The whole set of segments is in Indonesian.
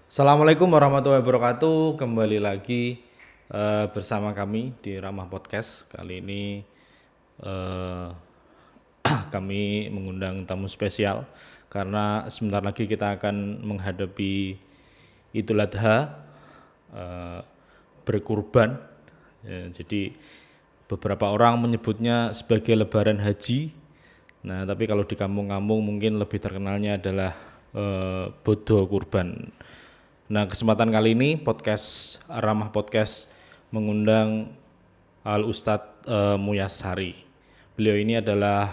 Assalamualaikum warahmatullahi wabarakatuh. Kembali lagi bersama kami di Ramah Podcast. Kali ini eh, kami mengundang tamu spesial karena sebentar lagi kita akan menghadapi Idul Adha, eh, berkurban. Ya, jadi beberapa orang menyebutnya sebagai Lebaran Haji. Nah, tapi kalau di kampung-kampung mungkin lebih terkenalnya adalah Bodo Kurban. Nah, kesempatan kali ini Ramah Podcast mengundang Al Ustadz Muyasari. Beliau ini adalah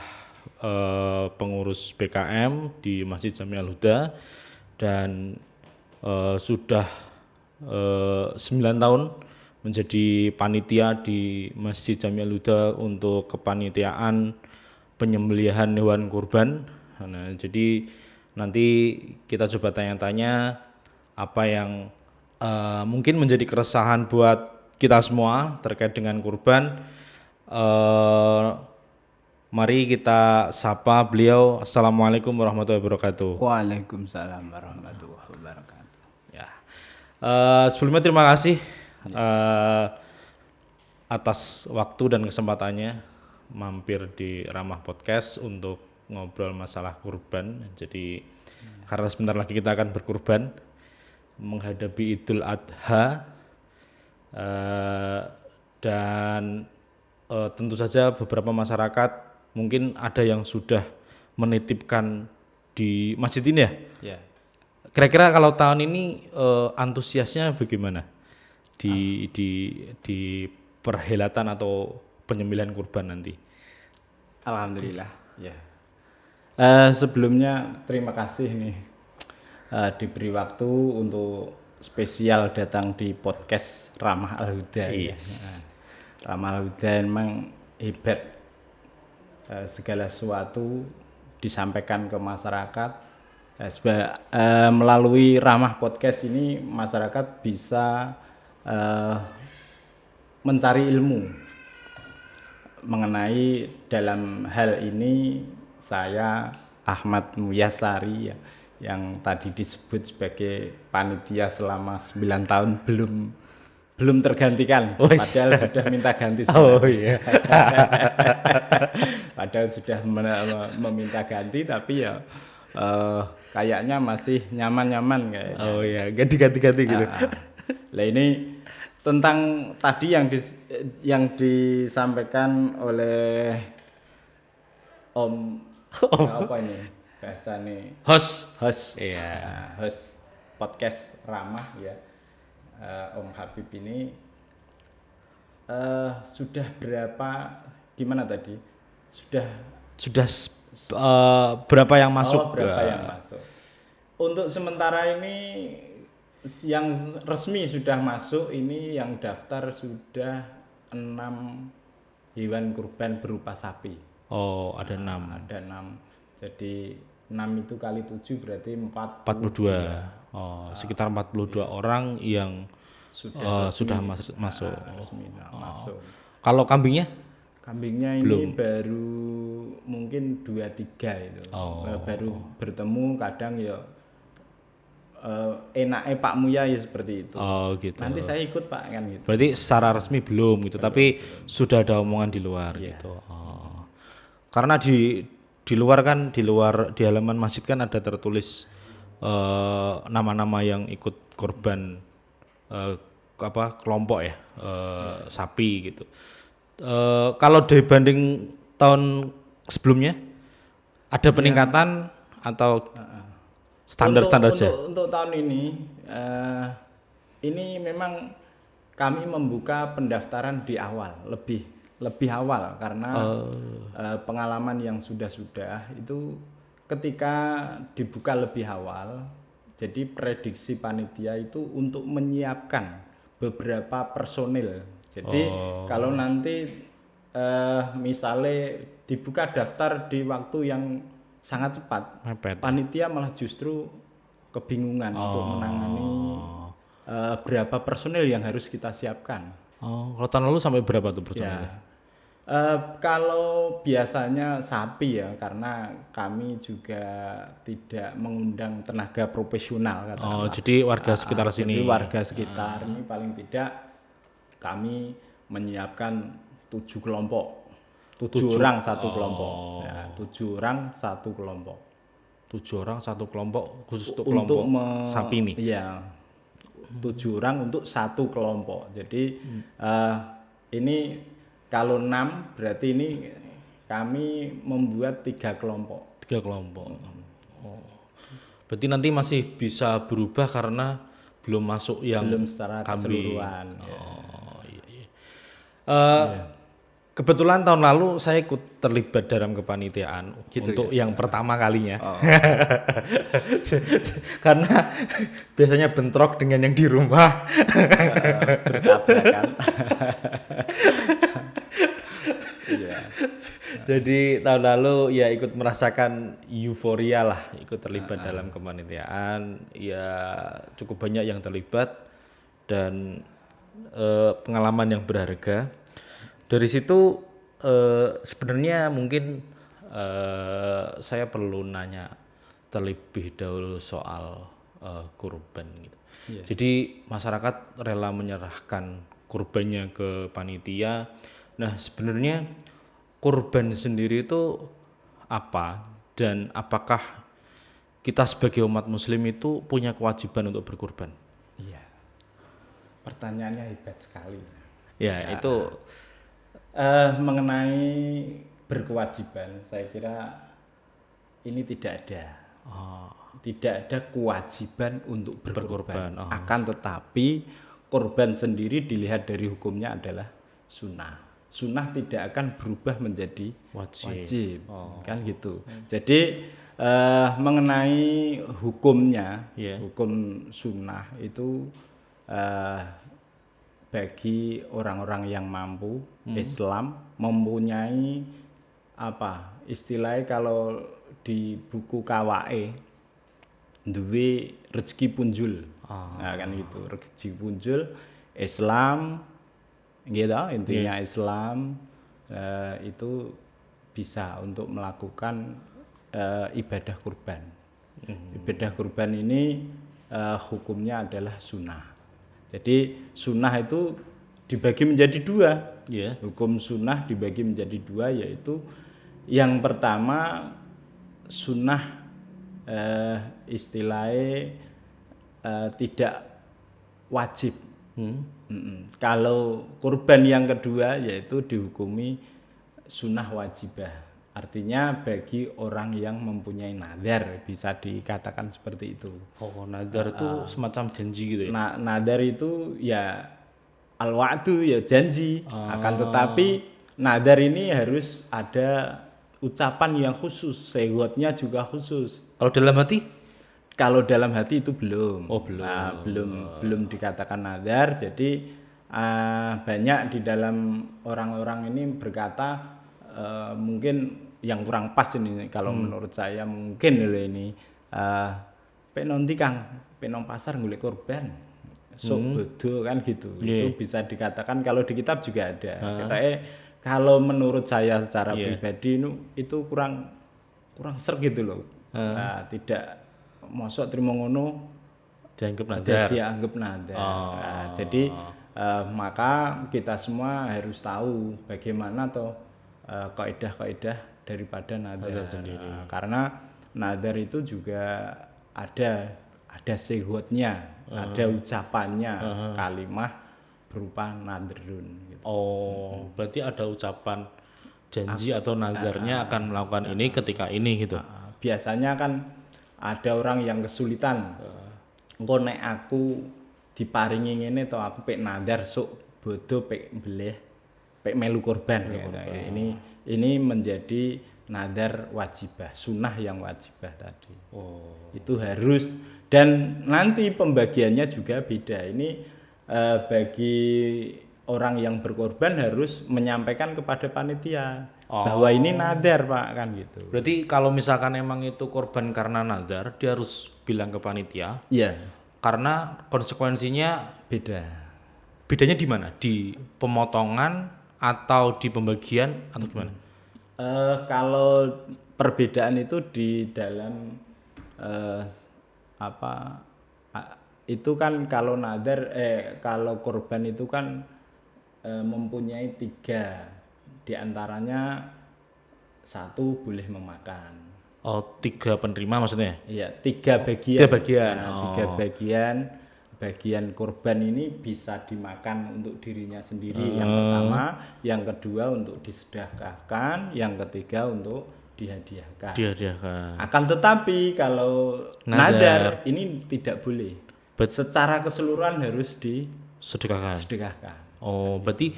pengurus BKM di Masjid Jami Al Huda dan sudah 9 tahun menjadi panitia di Masjid Jami Al Huda untuk kepanitiaan penyembelihan hewan kurban. Nah, jadi nanti kita coba tanya-tanya apa yang mungkin menjadi keresahan buat kita semua terkait dengan kurban. Mari kita sapa beliau. Assalamualaikum warahmatullahi wabarakatuh. Waalaikumsalam warahmatullahi wabarakatuh. Ya, sebelumnya terima kasih atas waktu dan kesempatannya mampir di Ramah Podcast untuk ngobrol masalah kurban. Jadi karena sebentar lagi kita akan berkurban menghadapi Idul Adha, dan tentu saja beberapa masyarakat mungkin ada yang sudah menitipkan di masjid ini ya. Ya, Kira-kira kalau tahun ini antusiasnya bagaimana di perhelatan atau penyembelihan kurban nanti? alhamdulillah. Ya. Sebelumnya terima kasih nih diberi waktu untuk spesial datang di podcast Ramah Al Huda. Yes. Ramah Al Huda memang hebat. Segala sesuatu disampaikan ke masyarakat. Melalui Ramah Podcast ini masyarakat bisa mencari ilmu mengenai dalam hal ini. Saya Ahmad Muyasari ya, yang tadi disebut sebagai panitia selama 9 tahun belum tergantikan. Padahal sudah minta ganti sebenarnya. Oh iya. Padahal sudah meminta ganti, tapi ya kayaknya masih nyaman-nyaman kayaknya. Oh iya, ganti-ganti gitu. Lah ini tentang tadi yang disampaikan oleh Om apa ini bahasanya host Iya. host podcast Ramah ya, Om Habib ini sudah berapa gimana tadi Sudah berapa yang masuk? berapa yang masuk untuk sementara ini. Yang resmi sudah masuk ini, yang daftar sudah 6 hewan kurban berupa sapi. Oh, ada 6. Ada 6. Jadi 6 itu kali 7 berarti 42. Oh, sekitar 42 orang yang sudah masuk. resmi masuk. Kalau kambingnya? Kambingnya ini baru mungkin 2-3 itu. Baru bertemu kadang ya enaknya Pak Muya ya seperti itu. Oh, gitu. Nanti saya ikut Pak kan gitu. Berarti secara resmi belum gitu, tapi sudah ada omongan di luar gitu. Oh. Karena di luar kan, di halaman masjid kan ada tertulis nama-nama yang ikut korban kelompok ya, sapi gitu. Kalau dibanding tahun sebelumnya ada peningkatan atau standar-standar aja? Untuk tahun ini memang kami membuka pendaftaran di awal, lebih awal karena pengalaman yang sudah itu ketika dibuka lebih awal, jadi prediksi panitia itu untuk menyiapkan beberapa personil. Jadi kalau nanti misalnya dibuka daftar di waktu yang sangat cepat, Mepet. panitia malah justru kebingungan untuk menangani berapa personil yang harus kita siapkan. Oh, kalau tahun lalu sampai berapa tuh personilnya? Ya, Kalau biasanya sapi ya, karena kami juga tidak mengundang tenaga profesional Oh, katakanlah. jadi warga sekitar Jadi sini. warga sekitar ini paling tidak kami menyiapkan 7 kelompok, 7 orang satu kelompok, ya, 7 orang satu kelompok. 7 orang satu kelompok khusus untuk Untuk kelompok sapi ini. iya, 7 orang untuk satu kelompok. Jadi ini kalau 6 berarti ini kami membuat 3 kelompok. 3 kelompok. Berarti nanti masih bisa berubah karena belum masuk yang Belum secara kambing. keseluruhan. Ya. Kebetulan tahun lalu saya ikut terlibat dalam kepanitiaan Gitu untuk ya? yang pertama kalinya. Karena biasanya bentrok dengan yang di rumah. Bertabrakan. Iya. Jadi tahun lalu ya ikut merasakan euforia lah, ikut terlibat dalam kepanitiaan. Ya cukup banyak yang terlibat dan pengalaman yang berharga. Dari situ sebenarnya mungkin saya perlu nanya terlebih dahulu soal kurban gitu. Jadi masyarakat rela menyerahkan kurbannya ke panitia. Nah sebenarnya kurban sendiri itu apa dan apakah kita sebagai umat muslim itu punya kewajiban untuk berkurban? Iya. Pertanyaannya hebat sekali. Ya itu Mengenai berkewajiban, saya kira ini tidak ada. Tidak ada kewajiban untuk berkorban. Akan tetapi korban sendiri dilihat dari hukumnya adalah sunnah. Sunnah tidak akan berubah menjadi wajib. Kan gitu. Jadi mengenai hukumnya, hukum sunnah itu bagi orang-orang yang mampu Islam mempunyai apa istilahnya kalau di buku KWE duwe rezeki punjul. Nah kan gitu, rezeki punjul Islam gitu intinya Islam itu bisa untuk melakukan ibadah kurban. Ibadah kurban ini hukumnya adalah sunnah. Jadi sunnah itu dibagi menjadi 2. Hukum sunnah dibagi menjadi 2, yaitu yang pertama sunnah istilahnya tidak wajib. Kalau kurban yang kedua yaitu dihukumi sunnah wajibah. Artinya bagi orang yang mempunyai nadar, bisa dikatakan seperti itu. Oh, nadar itu semacam janji gitu ya? Nadar itu ya al-wa'du ya janji. Akan tetapi nadar ini harus ada ucapan yang khusus, sehotnya juga khusus. Kalau dalam hati? Kalau dalam hati itu belum. Oh, belum. Nah, belum dikatakan nadar. Jadi banyak di dalam orang-orang ini berkata mungkin yang kurang pas ini kalau menurut saya mungkin ini penonti Kang penong pasar ngulik korban sok bodoh kan gitu. Itu bisa dikatakan kalau di kitab juga ada. Kalau menurut saya secara pribadi itu kurang ser gitu loh. Tidak mosok trimo ngono dianggap nadar. Jadi maka kita semua harus tahu bagaimana kaidah-kaidah daripada nadar sendiri. Karena nadar itu juga ada sehotnya, ada ucapannya, kalimah berupa nadrun gitu. Oh, berarti ada ucapan janji atau nadarnya akan melakukan ini ketika ini gitu. Biasanya kan ada orang yang kesulitan. Engko nek aku diparingi ngene to aku pek nadar sok bodoh pek beleh pek melu korban gitu. Ini menjadi nadar wajibah, sunnah yang wajibah tadi. Itu harus, dan nanti pembagiannya juga beda. Ini bagi orang yang berkorban harus menyampaikan kepada panitia bahwa ini nadar Pak kan gitu. Berarti kalau misalkan emang itu korban karena nadar, dia harus bilang ke panitia. Iya. Karena konsekuensinya Beda. Bedanya di mana? Di pemotongan atau di pembagian atau gimana? Kalau perbedaan itu di dalam eh, apa itu kan kalau kurban itu kan mempunyai 3, diantaranya satu boleh memakan. Oh, 3 penerima maksudnya? Iya, 3 bagian. 3 bagian. Nah, 3 bagian. Bagian kurban ini bisa dimakan untuk dirinya sendiri yang pertama, yang kedua untuk disedekahkan, yang ketiga untuk dihadiahkan. Dihadiahkan. Akan tetapi kalau Nadar. nadar ini tidak boleh. Bet- Secara keseluruhan harus disedekahkan. Sedekahkan. Oh, berarti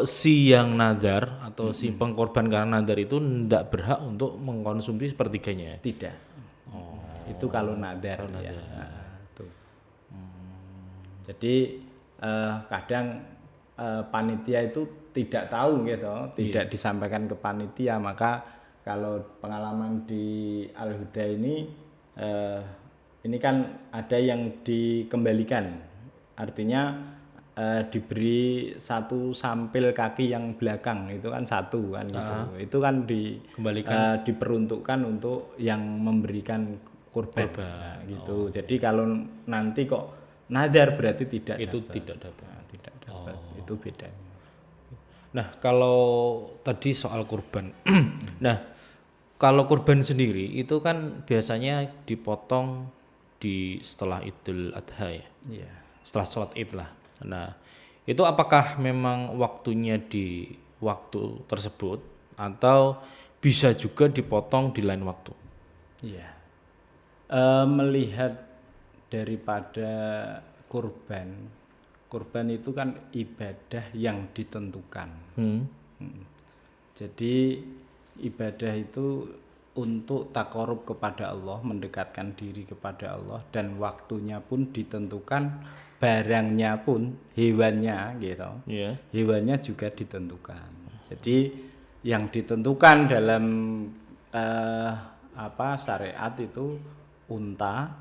si yang nadar atau si pengkorban karena nadar itu tidak berhak untuk mengkonsumsi sepertiganya. Tidak. Itu kalau nadar ya. Nah, tuh. Jadi kadang panitia itu tidak tahu gitu, tidak disampaikan ke panitia. Maka kalau pengalaman di Al-Huda ini kan ada yang dikembalikan, artinya diberi satu sampil kaki yang belakang itu kan satu kan gitu. Itu kan Kembalikan. diperuntukkan untuk yang memberikan kurban. Nah, gitu. Jadi kalau nanti kok nadar berarti tidak Itu dapat. tidak dapat. Nah, tidak dapat. Itu bedanya. Nah, kalau tadi soal kurban. Nah, kalau kurban sendiri itu kan biasanya dipotong di setelah Idul Adha ya. Iya. Setelah sholat Id lah. Nah, itu apakah memang waktunya di waktu tersebut atau bisa juga dipotong di lain waktu? Iya. Melihat daripada kurban itu kan ibadah yang ditentukan. Jadi ibadah itu untuk takarub kepada Allah, mendekatkan diri kepada Allah, dan waktunya pun ditentukan, barangnya pun, hewannya gitu. Iya. Hewannya juga ditentukan. Jadi yang ditentukan dalam syariat itu unta,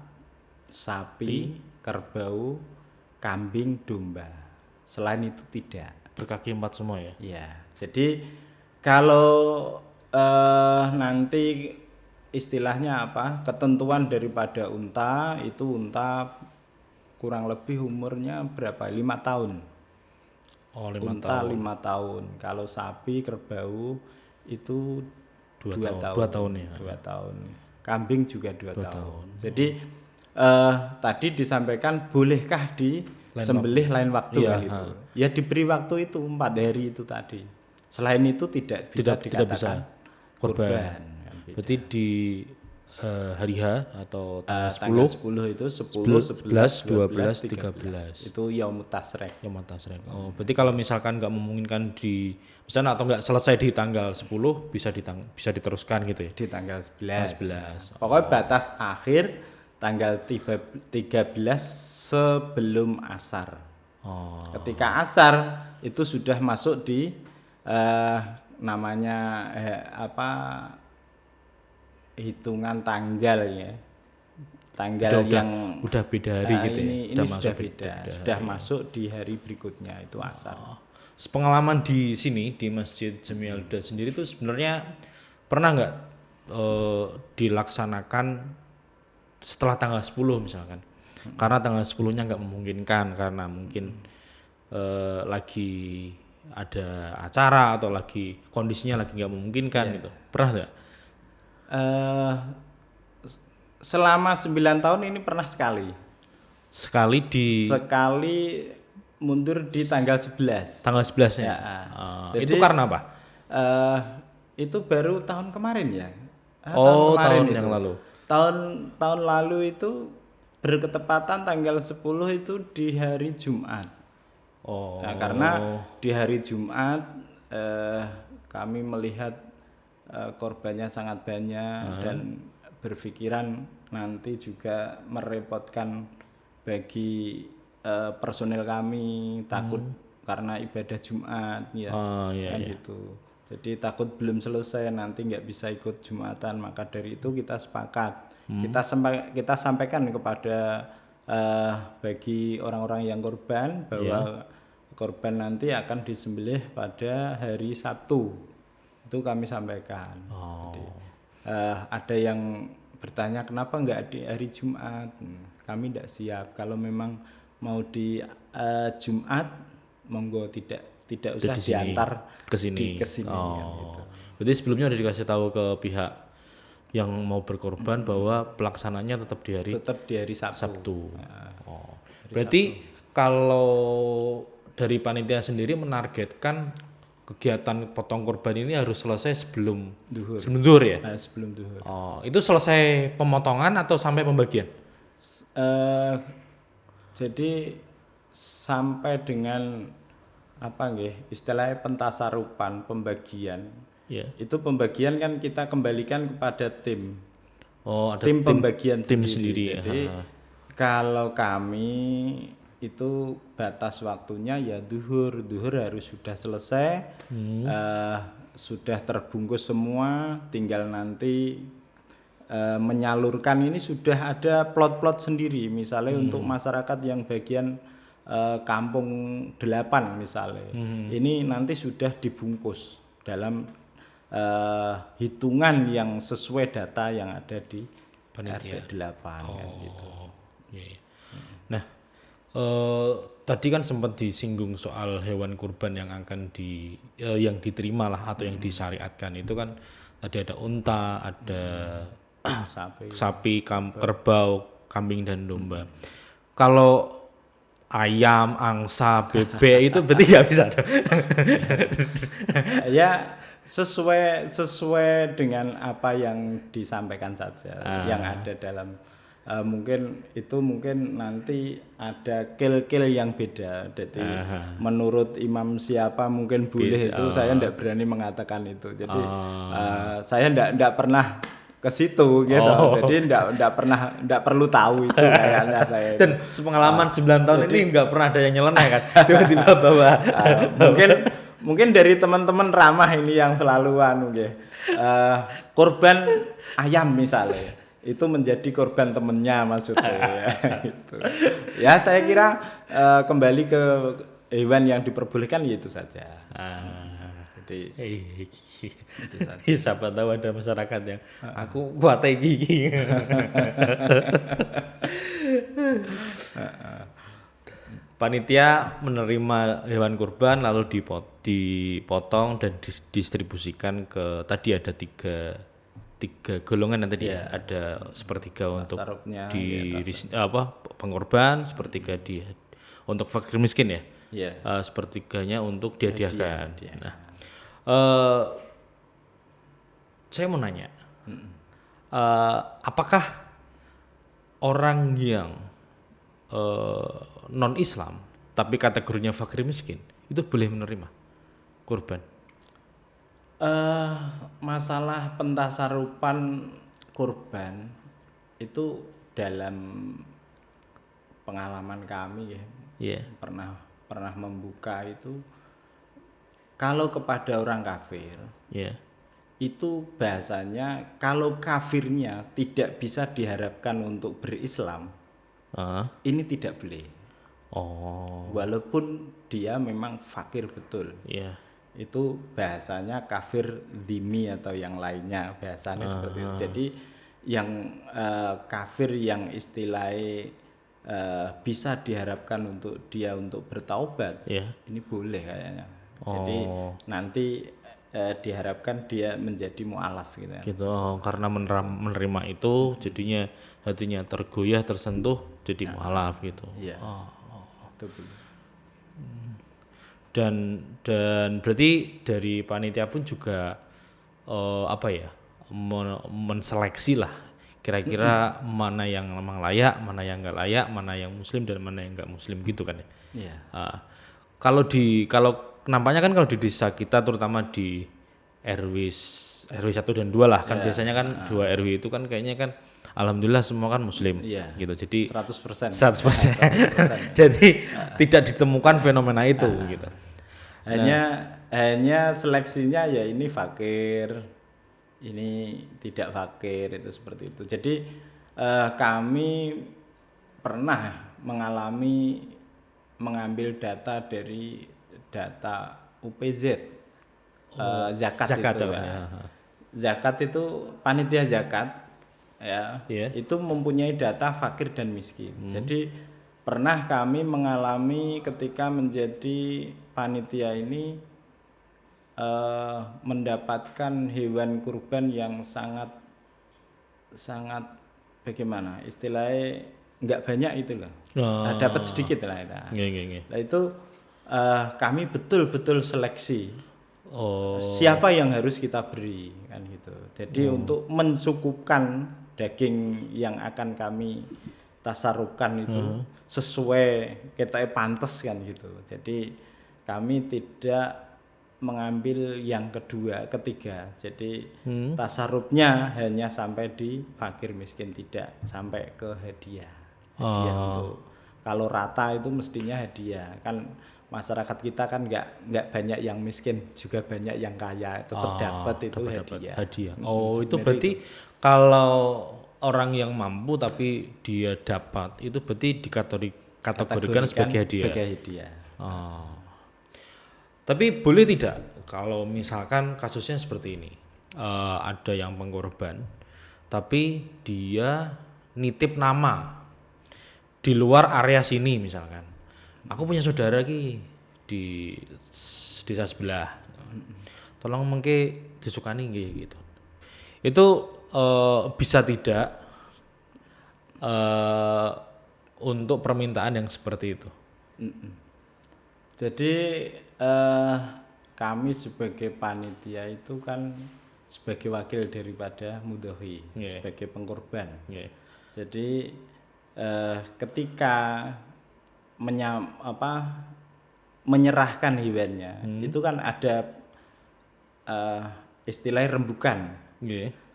sapi, kerbau, kambing, domba. Selain itu tidak. Berkaki 4 semua ya. Ya, jadi kalau nanti istilahnya apa? Ketentuan daripada unta itu unta kurang lebih umurnya berapa? 5 tahun. Oh, 5 Unta tahun. 5 tahun. Kalau sapi, kerbau itu 2 tahun. 2 tahun ya. 2 tahun. Kambing juga 2 tahun. Jadi tadi disampaikan bolehkah disembelih lain waktu Iya, kan itu. Ya diberi waktu itu 4 hari itu tadi. Selain itu tidak bisa Tidak bisa dikatakan kurban. kurban. Berarti di hari H atau Tanggal tanggal 10 itu 10, 11, 12, 13. Itu yaumut tasrek. yang Tasrek. Oh, berarti kalau misalkan nggak memungkinkan di misalnya atau nggak selesai di tanggal 10 bisa diteruskan gitu ya. Di tanggal 11. 11. Pokoknya batas akhir tanggal 13 sebelum asar. Oh, Ketika asar itu sudah masuk di namanya hitungan tanggal ya. Tanggal udah beda hari gitu ya. ini sudah beda. Sudah masuk di hari berikutnya itu asar. Sepengalaman di sini di Masjid Jami Al-Huda sendiri tuh sebenarnya pernah nggak dilaksanakan setelah tanggal 10 misalkan? Karena tanggal 10-nya nggak memungkinkan karena mungkin lagi ada acara atau lagi kondisinya lagi nggak memungkinkan gitu. Pernah nggak? Selama 9 tahun ini pernah sekali. Sekali Sekali mundur di tanggal 11. tanggal 11-nya. Ya, jadi, itu karena apa? Itu baru tahun kemarin ya. Tahun yang lalu. Tahun lalu itu berketepatan tanggal 10 itu di hari Jumat. Nah, karena di hari Jumat kami melihat korbannya sangat banyak dan berpikiran nanti juga merepotkan bagi personel kami, takut karena ibadah Jumat ya. Gitu. Jadi takut belum selesai nanti nggak bisa ikut Jumatan, maka dari itu kita sepakat kita sampaikan kepada bagi orang-orang yang korban bahwa korban nanti akan disembelih pada hari Sabtu. Itu kami sampaikan. Jadi, ada yang bertanya kenapa enggak di hari Jumat? Kami tidak siap. Kalau memang mau di Jumat, monggo tidak usah diantar ke sini. ke sini. Gitu. Berarti sebelumnya udah dikasih tahu ke pihak yang mau berkorban bahwa pelaksananya tetap di hari Sabtu. Berarti kalau dari panitia sendiri menargetkan kegiatan potong korban ini harus selesai sebelum duhur ya? Sebelum duhur. Itu selesai pemotongan atau sampai pembagian? Jadi sampai dengan istilahnya pentasarupan, pembagian. Itu pembagian kan kita kembalikan kepada tim. Ada tim pembagian tim sendiri. Jadi kalau kami itu batas waktunya ya duhur harus sudah selesai, sudah terbungkus semua, tinggal nanti menyalurkan. Ini sudah ada plot-plot sendiri, misalnya untuk masyarakat yang bagian kampung 8 misalnya, ini nanti sudah dibungkus dalam hitungan yang sesuai data yang ada di RT 8 kan gitu. Nah, tadi kan sempat disinggung soal hewan kurban yang akan yang diterima lah atau yang disyariatkan itu kan tadi ada unta, ada sapi, kerbau, kambing dan domba. Kalau ayam, angsa, bebek itu berarti nggak bisa. Ya sesuai dengan apa yang disampaikan saja, yang ada dalam mungkin nanti ada kil yang beda. Jadi menurut imam siapa mungkin boleh, itu saya tidak berani mengatakan itu. Jadi saya tidak pernah ke situ gitu. Jadi tidak perlu tahu itu kayaknya saya. Dan sepengalaman 9 tahun ini nggak pernah ada yang nyeleneh kan. Tiba-tiba bawa. Mungkin dari teman-teman ramah ini yang selalu korban ayam misalnya, itu menjadi korban temennya maksudnya. Gitu. Ya saya kira kembali ke hewan yang diperbolehkan itu saja. Jadi itu saja. Siapa tahu ada masyarakat yang aku kuat gigi. Panitia menerima hewan kurban lalu dipotong dan didistribusikan ke, tadi ada tiga golongan yang tadi ada sepertiga untuk pengorban, sepertiga untuk fakir miskin ya, sepertiganya untuk dihadiahkan. Nah, saya mau nanya, apakah orang yang non Islam tapi kategorinya fakir miskin itu boleh menerima kurban? Masalah pentasarupan kurban itu dalam pengalaman kami pernah membuka itu, kalau kepada orang kafir itu bahasanya kalau kafirnya tidak bisa diharapkan untuk berislam, ini tidak boleh. Walaupun dia memang fakir betul. Itu bahasanya kafir dhimmi atau yang lainnya, bahasanya seperti itu. Jadi yang kafir yang istilahnya bisa diharapkan untuk dia untuk bertaubat, ini boleh kayaknya. Jadi nanti diharapkan dia menjadi mu'alaf gitu. Karena menerima itu jadinya hatinya tergoyah, tersentuh, jadi mu'alaf gitu. Itu boleh. Dan berarti dari panitia pun juga menseleksi lah kira-kira mana yang memang layak, mana yang nggak layak, mana yang muslim dan mana yang nggak muslim gitu kan ya. Kalau nampaknya kan kalau di desa kita terutama di RW 1 dan 2 lah kan biasanya kan 2 RW itu kan kayaknya kan alhamdulillah semua kan muslim gitu. Jadi 100%. Jadi tidak ditemukan fenomena itu gitu. Hanya seleksinya ya ini fakir, ini tidak fakir, itu seperti itu. Jadi kami pernah mengalami mengambil data dari data UPZ, zakat Zakat itu apa ya. ya? Zakat itu panitia zakat ya, Iya. itu mempunyai data fakir dan miskin. Jadi pernah kami mengalami ketika menjadi panitia ini mendapatkan hewan kurban yang sangat bagaimana istilahnya, nggak banyak itu loh. Dapat sedikit lah itu. Nggih. Nah itu kami betul-betul seleksi Oh. siapa yang harus kita beri kan gitu. Jadi untuk mencukupkan daging yang akan kami tasarufkan itu sesuai kita pantas kan gitu. Jadi kami tidak mengambil yang kedua, ketiga. Jadi tasarufnya hanya sampai di fakir miskin, tidak sampai ke hadiah. Hadiah untuk kalau rata itu mestinya hadiah. Kan masyarakat kita kan nggak banyak yang miskin, juga banyak yang kaya, tetap dapat itu hadiah. Hadiah. Oh, itu berarti kalau orang yang mampu tapi dia dapat, itu berarti dikategorikan sebagai hadiah. Sebagai hadiah. Tapi boleh tidak kalau misalkan kasusnya seperti ini, ada yang pengkorban, tapi dia nitip nama di luar area sini misalkan. Aku punya saudara ki di desa sebelah, tolong mengke disukani nggih gitu. Itu bisa tidak untuk permintaan yang seperti itu. Jadi kami sebagai panitia itu kan sebagai wakil daripada mudhohi, sebagai pengkorban. Jadi ketika menyerahkan hewannya, itu kan ada istilahnya rembukan.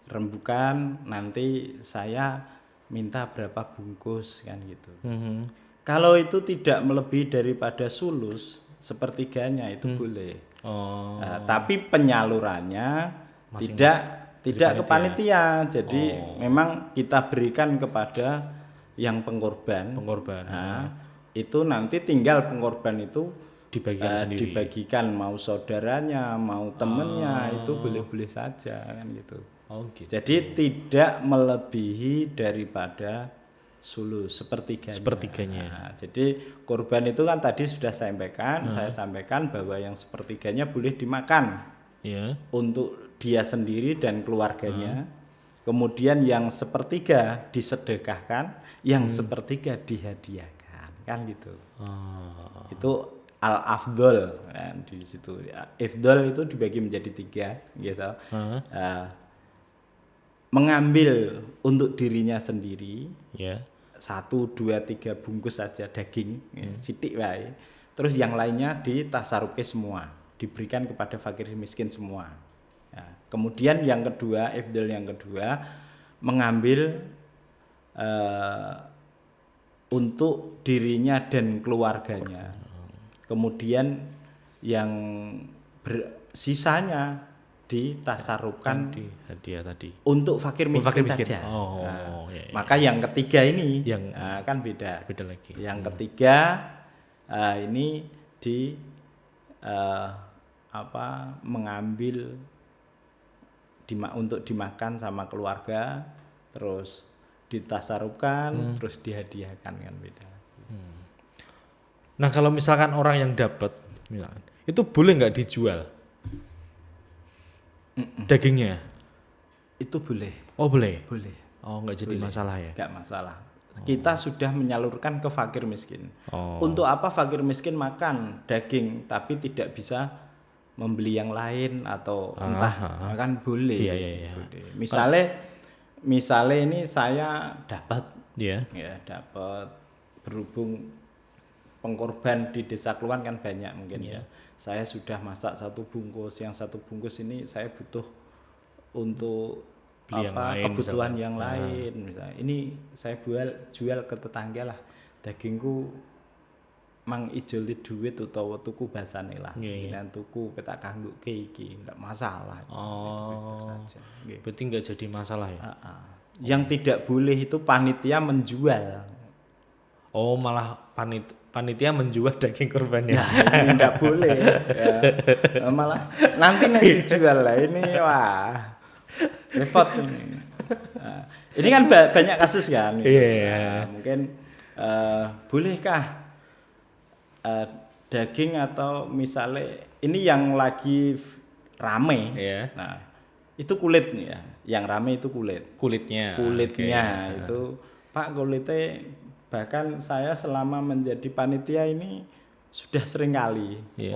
Rembukan nanti saya minta berapa bungkus kan gitu. Kalau itu tidak melebihi daripada sulus sepertiganya itu boleh. Tapi penyalurannya tidak ke panitia. Jadi memang kita berikan kepada yang pengkorban. Itu nanti tinggal pengkorban itu dibagikan mau saudaranya, mau temennya, itu boleh-boleh saja kan gitu. Jadi tidak melebihi daripada sulus sepertiganya. Jadi korban itu kan tadi sudah saya sampaikan bahwa yang sepertiganya boleh dimakan untuk dia sendiri dan keluarganya. Kemudian yang sepertiga disedekahkan, yang sepertiga dihadiahkan, kan gitu. Itu al-afdol kan di situ. Ifdol itu dibagi menjadi 3 gitu. Mengambil untuk dirinya sendiri, 1, 2, 3 bungkus saja daging, sidik wae. Terus yang lainnya ditasarufke semua, diberikan kepada fakir miskin semua. Kemudian yang kedua, ifdal yang kedua, mengambil untuk dirinya dan keluarganya. Kemudian yang sisanya ditasarufkan di hadiah tadi untuk fakir miskin saja. Maka yang ketiga ini kan beda lagi. Yang ketiga ini mengambil untuk dimakan sama keluarga, terus ditasarufkan, terus dihadiahkan, kan beda. Nah kalau misalkan orang yang dapat, itu boleh nggak dijual dagingnya? Itu boleh. Oh boleh. Boleh. Oh nggak jadi masalah ya? Nggak masalah. Kita sudah menyalurkan ke fakir miskin. Untuk apa fakir miskin makan daging tapi tidak bisa membeli yang lain atau entah, kan boleh. Boleh. Misalnya ini saya dapat, dapat berhubung pengkorban di desa Kluwan kan banyak mungkin ya. Saya sudah masak 1 bungkus, yang 1 bungkus ini saya butuh untuk kebutuhan yang lain. Misalnya ini saya jual ke tetangga lah, dagingku mang ijoli duit utawa tuku basane lah. Kemudian tuku petak kanggo iki ndak masalah. Berarti nggak jadi masalah ya? Yang tidak boleh itu panitia menjual. Oh malah panitia menjual daging kurbannya. Nah, ini enggak boleh. Ya. Malah nanti dijual lah ini, wah repot ini. Nah, ini kan banyak kasus kan. Gitu. Iya. Nah, mungkin bolehkah daging atau misalnya ini yang lagi rame. Iya. Nah, itu kulitnya. Yang rame itu kulit. Kulitnya. Kulitnya Oke. itu Pak, kulitnya bahkan saya selama menjadi panitia ini sudah sering kali Iya.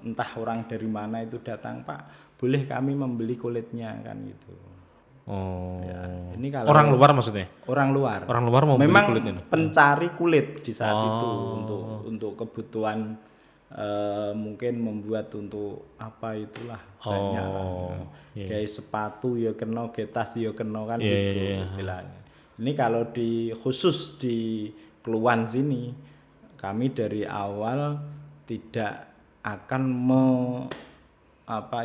entah orang dari mana itu datang, Pak, boleh kami membeli kulitnya kan gitu. Oh. Ya, ini kalau Orang luar maksudnya? orang luar. Orang luar mau beli Memang kulit ini? pencari kulit di saat itu Oh. untuk kebutuhan mungkin membuat untuk apa itulah banyak lah. Iya. Kayak sepatu ya kena, kayak tas ya kena kan Iya, gitu iya. istilahnya. Ini kalau khusus di Keluan sini kami dari awal tidak akan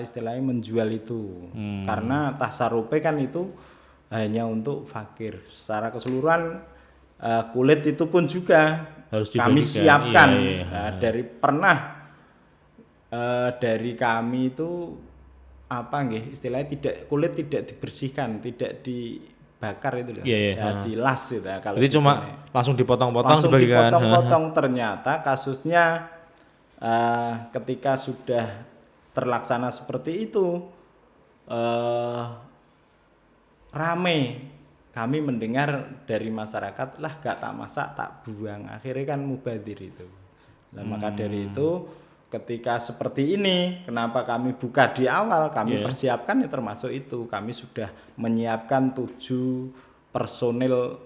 istilahnya menjual itu. Karena tasarupe kan itu hanya untuk fakir. Secara keseluruhan kulit itu pun juga Harus kami dibagikan. siapkan. Iya. Nah, dari kami itu istilahnya kulit tidak dibersihkan, tidak dibakar itu loh. Iya, iya. Ya, dilas gitu ya, kalau Jadi di cuma sini. langsung dipotong-potong Langsung dibagikan. dipotong-potong. Ternyata kasusnya ketika sudah terlaksana seperti itu rame, kami mendengar dari masyarakat, lah gak tak masak tak buang, akhirnya kan mubadir itu. Nah, maka dari itu ketika seperti ini, kenapa kami buka di awal, kami persiapkan ya termasuk itu, kami sudah menyiapkan 7 personil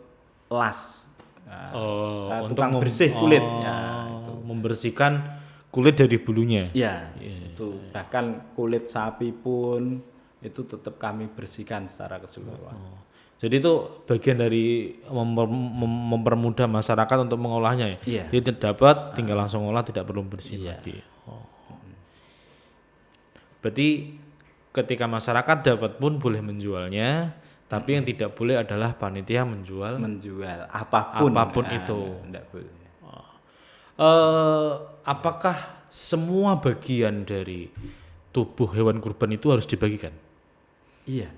las. Tukang bersih kulit ya, itu. Membersihkan kulit dari bulunya. Ya, itu bahkan kulit sapi pun itu tetap kami bersihkan secara keseluruhan. Jadi itu bagian dari mempermudah masyarakat untuk mengolahnya ya. Iya. Dia dapat tinggal langsung olah, tidak perlu bersih lagi. Berarti ketika masyarakat dapat pun boleh menjualnya, tapi yang tidak boleh adalah panitia menjual apapun itu. Tidak boleh. Apakah semua bagian dari tubuh hewan kurban itu harus dibagikan? Iya.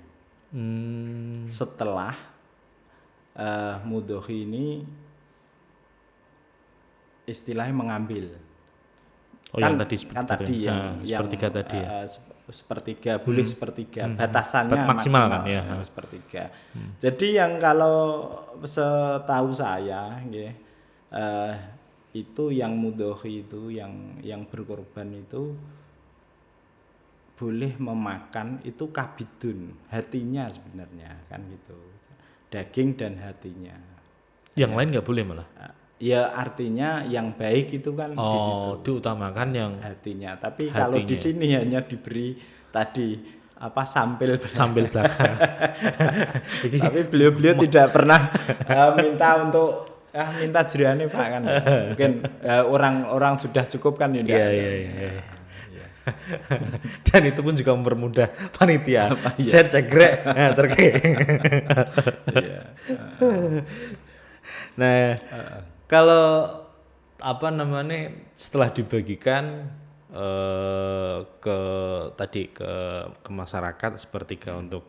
Setelah mudhohi ini istilahnya mengambil. Yang tadi sepertiga tadi ya. Sepertiga boleh sepertiga, batasannya maksimal kan ya. Sepertiga. Jadi yang kalau setahu saya itu yang mudhohi itu yang berkorban itu boleh memakan itu kabidun, hatinya sebenarnya kan gitu. Daging dan hatinya. Yang lain nggak boleh malah. Ya artinya yang baik itu kan di situ. Diutamakan yang hatinya. Tapi kalau di sini hanya diberi tadi sampil belakang. Tapi beliau tidak pernah minta jerane Pak kan. Mungkin orang sudah cukup kan ya. Iya. Dan itu pun juga mempermudah panitia. Saya cegrek, terkait. Nah, kalau setelah dibagikan ke masyarakat sepertiga untuk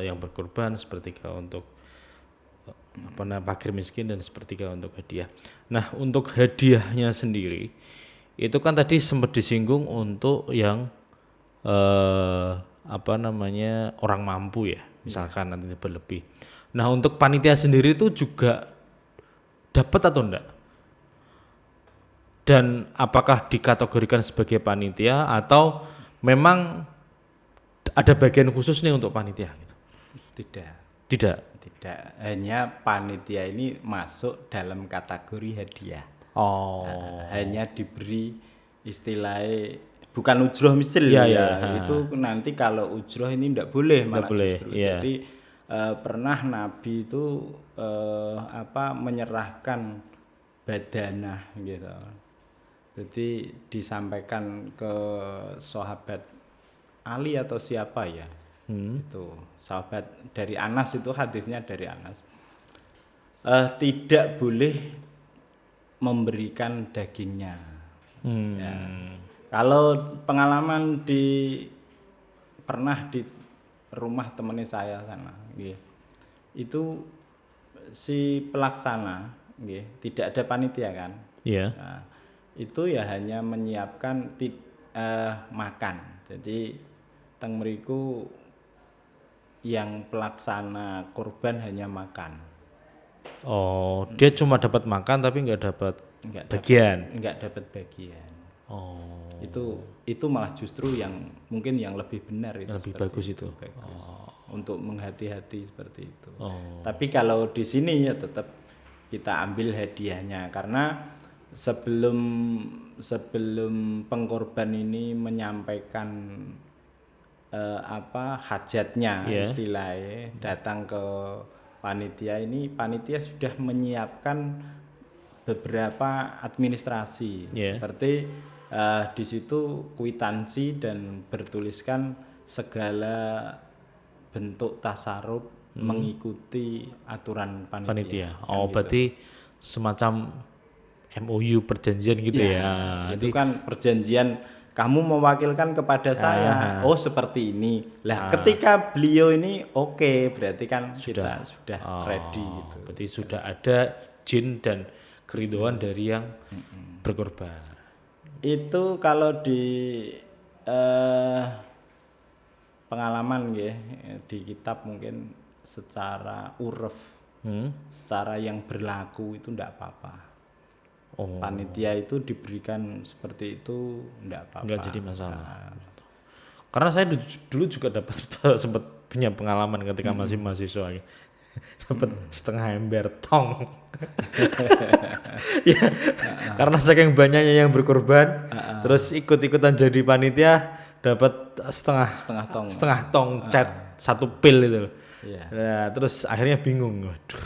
yang berkorban, sepertiga untuk fakir miskin dan sepertiga untuk hadiah. Nah, untuk hadiahnya sendiri itu kan tadi sempat disinggung untuk yang orang mampu ya, misalkan nanti berlebih. Nah, untuk panitia sendiri itu juga dapat atau enggak? Dan apakah dikategorikan sebagai panitia atau memang ada bagian khusus nih untuk panitia gitu? Tidak. Hanya panitia ini masuk dalam kategori hadiah. Hanya diberi istilahnya bukan ujroh misil itu nanti kalau ujroh ini tidak boleh malah justru. Jadi pernah Nabi itu menyerahkan badanah gitu. Jadi disampaikan ke sahabat Ali atau siapa ya? Itu sahabat dari Anas, itu hadisnya dari Anas. Tidak boleh memberikan dagingnya. Hmm. Ya. Kalau pengalaman pernah di rumah temennya saya sana, nggih. Itu si pelaksana, nggih, tidak ada panitia kan. Iya. Nah, itu ya hanya menyiapkan makan. Jadi teng mriku yang pelaksana kurban hanya makan. Oh, dia cuma dapat makan tapi nggak dapat bagian. Enggak dapat bagian. Oh, Itu malah justru yang mungkin yang lebih benar itu. lebih seperti bagus itu. bagus. Untuk menghati-hati seperti itu. Oh, Tapi kalau di sini ya tetap kita ambil hadiahnya karena sebelum pengkorban ini menyampaikan hajatnya, Iya. istilahnya datang ke panitia, ini panitia sudah menyiapkan beberapa administrasi. Iya. Seperti di situ kwitansi dan bertuliskan segala bentuk tasarruf mengikuti aturan panitia. panitia. Kan Oh, gitu. berarti semacam MOU perjanjian gitu ya. Itu kan perjanjian kamu mewakilkan kepada saya. Oh, seperti ini. Lah, ketika beliau ini oke, berarti kan kita sudah ready gitu. Berarti sudah ada izin dan keridhaan dari yang berkorban. Itu kalau di pengalaman ya di kitab mungkin secara uruf, secara yang berlaku itu enggak apa-apa. Oh, Panitia itu diberikan seperti itu enggak apa-apa. nggak jadi masalah. Karena saya dulu juga dapat sempat punya pengalaman ketika masih mahasiswa. Dapat setengah ember tong. Ya, karena saking banyaknya yang berkorban, terus ikut-ikutan jadi panitia dapat setengah tong cat 1 pil itu loh. Iya. Nah, terus akhirnya bingung, waduh.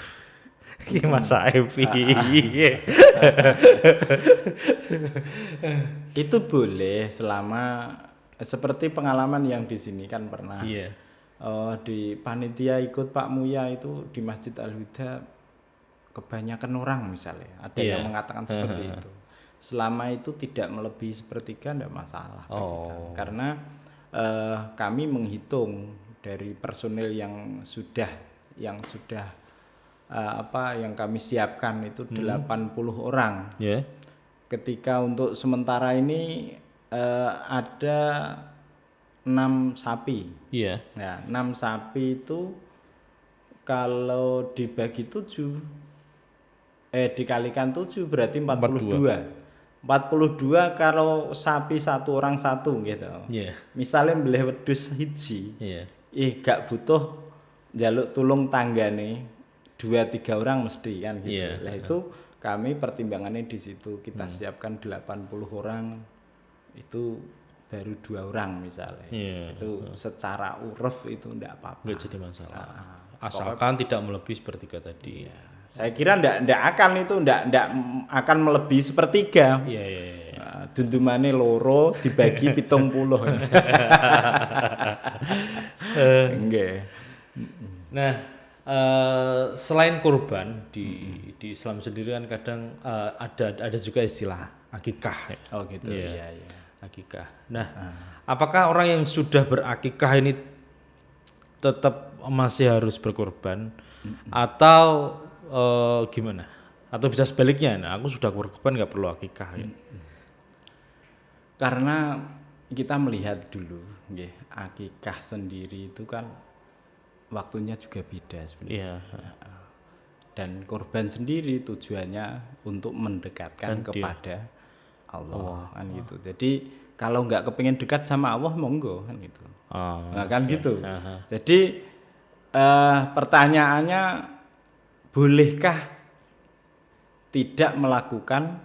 Ini masa Evi. Itu boleh selama seperti pengalaman yang di sini kan pernah. Iya. Di panitia ikut Pak Muya itu di Masjid Al-Huda kebanyakan orang misalnya. Ada Iya. yang mengatakan seperti itu. Selama itu tidak melebihi sepertiga enggak masalah. Karena kami menghitung dari personil yang sudah yang kami siapkan itu 80 orang. Ya. Ketika untuk sementara ini ada 6 sapi. Iya. Ya, 6 sapi itu kalau dibagi 7 dikalikan 7 berarti 42. 42 kalau sapi satu orang satu gitu. Iya. Misalnya beli wedhus hiji. Iya. Gak butuh jaluk tulung tanggane 2-3 orang mesti kan gitu. Iya. Lah itu kami pertimbangannya di situ kita siapkan 80 orang itu baru 2 orang misalnya. Iya. Itu secara uruf itu enggak apa-apa. Nggak jadi masalah. Asalkan tidak melebihi sepertiga tadi. Saya kira enggak akan melebihi sepertiga. Iya. Dundumane loro dibagi 70. Nggih. Nah, selain kurban di Islam sendiri kan kadang ada juga istilah akikah. Ya. Oh gitu. Iya. Iya. Akikah. Nah, apakah orang yang sudah berakikah ini tetap masih harus berkorban atau gimana? Atau bisa sebaliknya? Nah, aku sudah berkorban nggak perlu akikah. Ya. Karena kita melihat dulu, nggih, akikah sendiri itu kan waktunya juga beda sebenarnya. Iya. Dan korban sendiri tujuannya untuk mendekatkan kepada Allah kan gitu. Jadi kalau nggak kepingin dekat sama Allah monggo kan gitu. Nah, kan gitu. Jadi pertanyaannya bolehkah tidak melakukan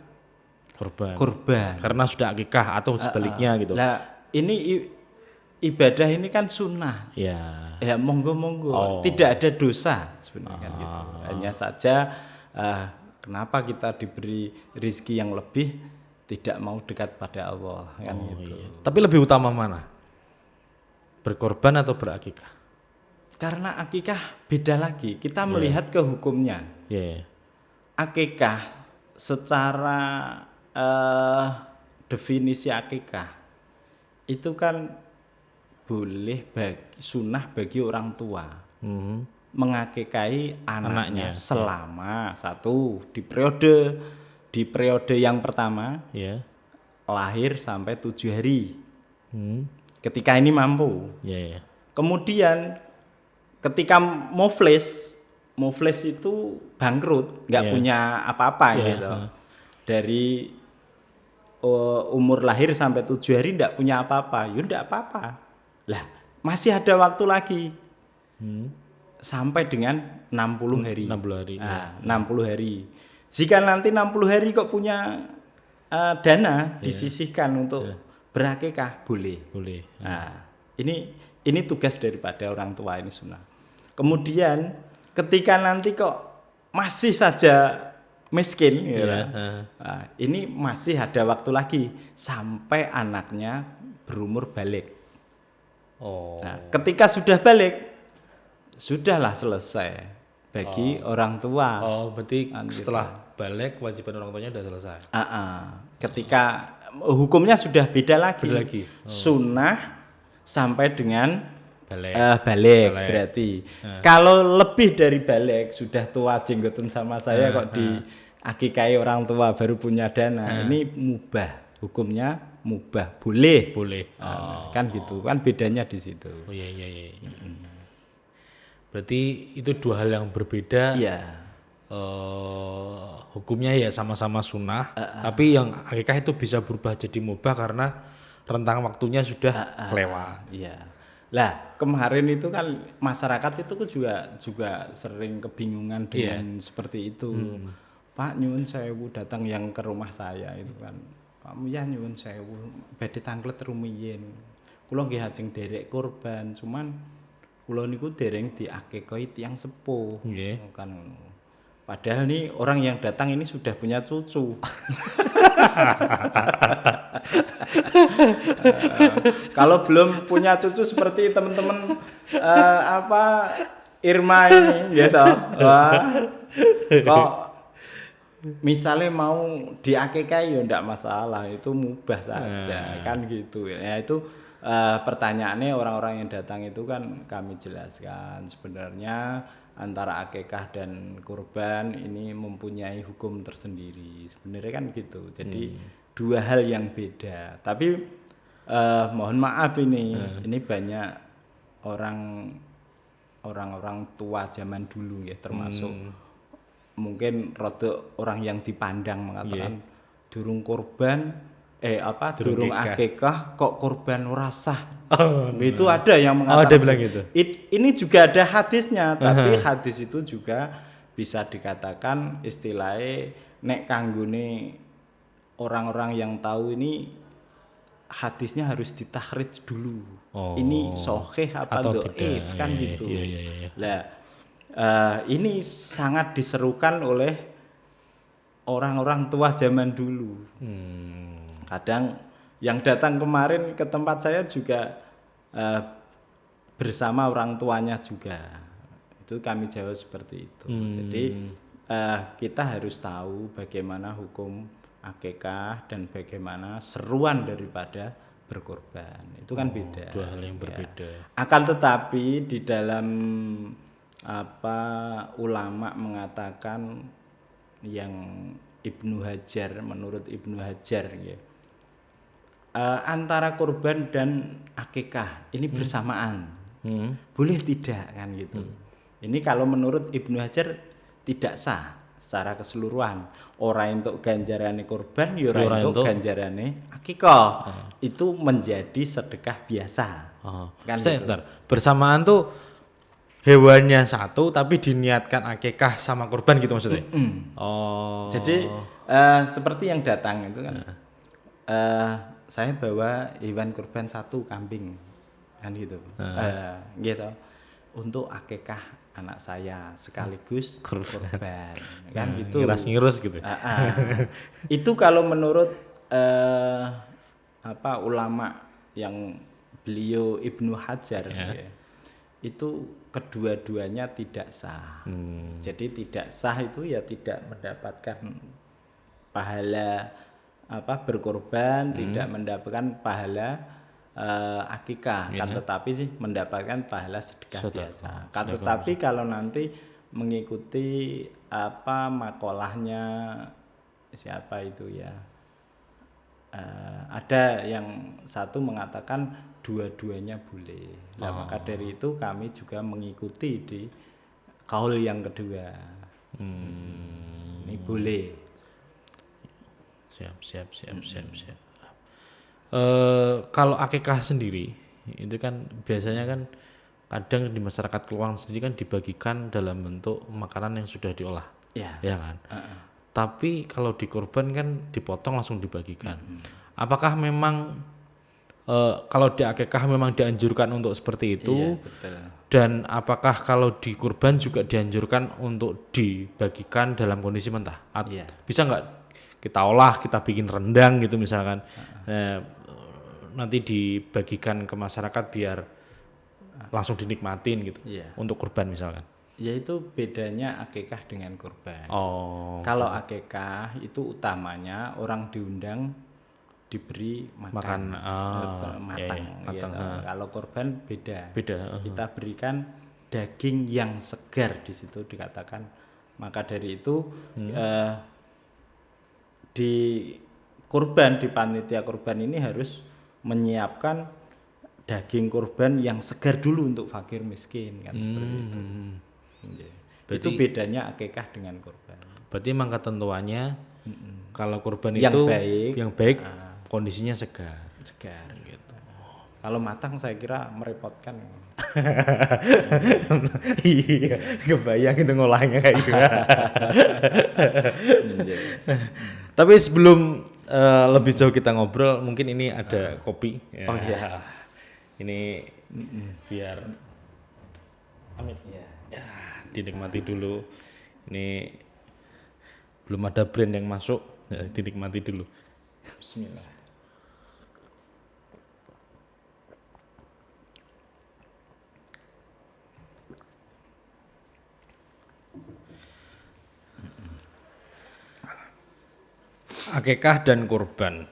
kurban? Karena sudah akikah atau sebaliknya gitu. Lah ini ibadah ini kan sunnah. Ya. Ya monggo. Tidak ada dosa sebenarnya kan gitu. Hanya saja kenapa kita diberi rezeki yang lebih tidak mau dekat pada Allah kan gitu. Iya. Tapi lebih utama mana? Berkorban atau berakikah? Karena akikah beda lagi. Kita melihat ke hukumnya. Iya. Akikah secara definisi akikah itu kan boleh sunnah bagi orang tua mengakikahi anaknya selama satu di periode yang pertama lahir sampai 7 hari. Ketika ini mampu. Kemudian ketika muflis itu bangkrut, nggak punya apa-apa gitu. Dari umur lahir sampai 7 hari nggak punya apa-apa, ya nggak apa-apa. Lah, masih ada waktu lagi. Sampai dengan 60 hari. 60 hari. Nah, 60 hari. Jika nanti 60 hari kok punya dana disisihkan untuk berakikah, boleh. Nah, ini tugas daripada orang tua, ini sunnah. Kemudian ketika nanti kok masih saja miskin, nah, ini masih ada waktu lagi sampai anaknya berumur balik. Nah, ketika sudah balik, sudahlah selesai bagi orang tua. Berarti setelah balik kewajiban orang tuanya sudah selesai. Ketika hukumnya sudah beda lagi. Sunnah sampai dengan balik berarti. Kalau lebih dari balik, sudah tua jenggotan sama saya kok diakikahi orang tua baru punya dana, ini mubah, hukumnya mubah, boleh. Kan gitu, kan bedanya di situ. Iya. Berarti itu dua hal yang berbeda. Hukumnya ya sama-sama sunnah, tapi yang akikah itu bisa berubah jadi mubah karena rentang waktunya sudah kelewat. Lah, kemarin itu kan masyarakat itu juga sering kebingungan dengan seperti itu. Pak nyuwun sewu datang yang ke rumah saya itu kan. Pak Muyah nyuwun sewu badhe tanglet rumiyin. Kula nggih ajeng derek kurban, cuman kula niku dereng diakikahi tiyang sepuh. Kan padahal nih orang yang datang ini sudah punya cucu. Kalau belum punya cucu seperti teman-teman Irma ini gitu. Kok misalnya mau diakikahi ya enggak masalah, itu mubah saja kan gitu ya. Itu pertanyaannya orang-orang yang datang itu kan kami jelaskan sebenarnya antara akikah dan kurban ini mempunyai hukum tersendiri sebenarnya kan gitu. Jadi dua hal yang beda. Tapi mohon maaf ini banyak orang-orang tua zaman dulu ya, termasuk mungkin rada orang yang dipandang mengatakan durung kurban durung akikah kok kurban ora sah. Itu ada yang mengatakan. Ada bilang gitu. Ini juga ada hadisnya, tapi hadis itu juga bisa dikatakan istilahnya nek kanggone orang-orang yang tahu ini hadisnya harus ditahridz dulu. Ini sahih apa dhaif kan gitu. Lah ini sangat diserukan oleh orang-orang tua zaman dulu. Kadang yang datang kemarin ke tempat saya juga bersama orang tuanya juga. Itu kami jawab seperti itu. Jadi kita harus tahu bagaimana hukum akikah dan bagaimana seruan daripada berkorban. Itu kan beda. Dua hal yang berbeda. Akan tetapi di dalam ulama mengatakan yang menurut Ibnu Hajar ya, antara kurban dan akikah ini bersamaan, boleh tidak kan gitu. Ini kalau menurut Ibnu Hajar tidak sah secara keseluruhan. Orang untuk ganjarane kurban, orang untuk ganjarane akikah. Itu menjadi sedekah biasa. Kan gitu. Bersamaan tuh hewannya satu tapi diniatkan akikah sama kurban gitu maksudnya. Jadi seperti yang datang itu kan. Saya bawa hewan kurban 1 kambing kan gitu. Gitu. Untuk akikah anak saya sekaligus kurban kan gitu. Ngiras-ngirus gitu. Itu kalau menurut ulama yang beliau Ibnu Hajar ya, itu kedua-duanya tidak sah. Jadi tidak sah itu ya tidak mendapatkan pahala berkorban, tidak mendapatkan pahala akikah, kan tetapi sih mendapatkan pahala sedekah biasa. Kan tetapi kalau nanti mengikuti makolahnya siapa itu ya, ada yang satu mengatakan dua-duanya boleh. Nah, maka dari itu kami juga mengikuti di kaul yang kedua. Ini boleh. Siap. Kalau akikah sendiri itu kan biasanya kan kadang di masyarakat Keluang sendiri kan dibagikan dalam bentuk makanan yang sudah diolah, ya kan. Tapi kalau di kurban kan dipotong langsung dibagikan. Apakah memang kalau di akikah memang dianjurkan untuk seperti itu? Iya, betul. Dan apakah kalau di kurban juga dianjurkan untuk dibagikan dalam kondisi mentah? Bisa nggak kita olah, kita bikin rendang gitu misalkan, nanti dibagikan ke masyarakat biar langsung dinikmatin gitu, untuk kurban misalkan? Yaitu bedanya akikah dengan kurban. Kalau akikah itu utamanya orang diundang diberi makan matang. Kalau kurban beda. Kita berikan daging yang segar, di situ dikatakan. Maka dari itu di kurban, di panitia kurban ini harus menyiapkan daging kurban yang segar dulu untuk fakir miskin, kan seperti itu. Berarti, itu bedanya akikah dengan kurban. Berarti memang ketentuannya kalau kurban itu yang baik kondisinya segar gitu. Kalau matang saya kira merepotkan. Iya, kebayang itu ngolahnya kayak gitu. Tapi sebelum lebih jauh kita ngobrol, mungkin ini ada kopi. Ya. Ini biar dinikmati dulu. Ini belum ada brand yang masuk, dinikmati dulu. Bismillah. Akikah dan kurban.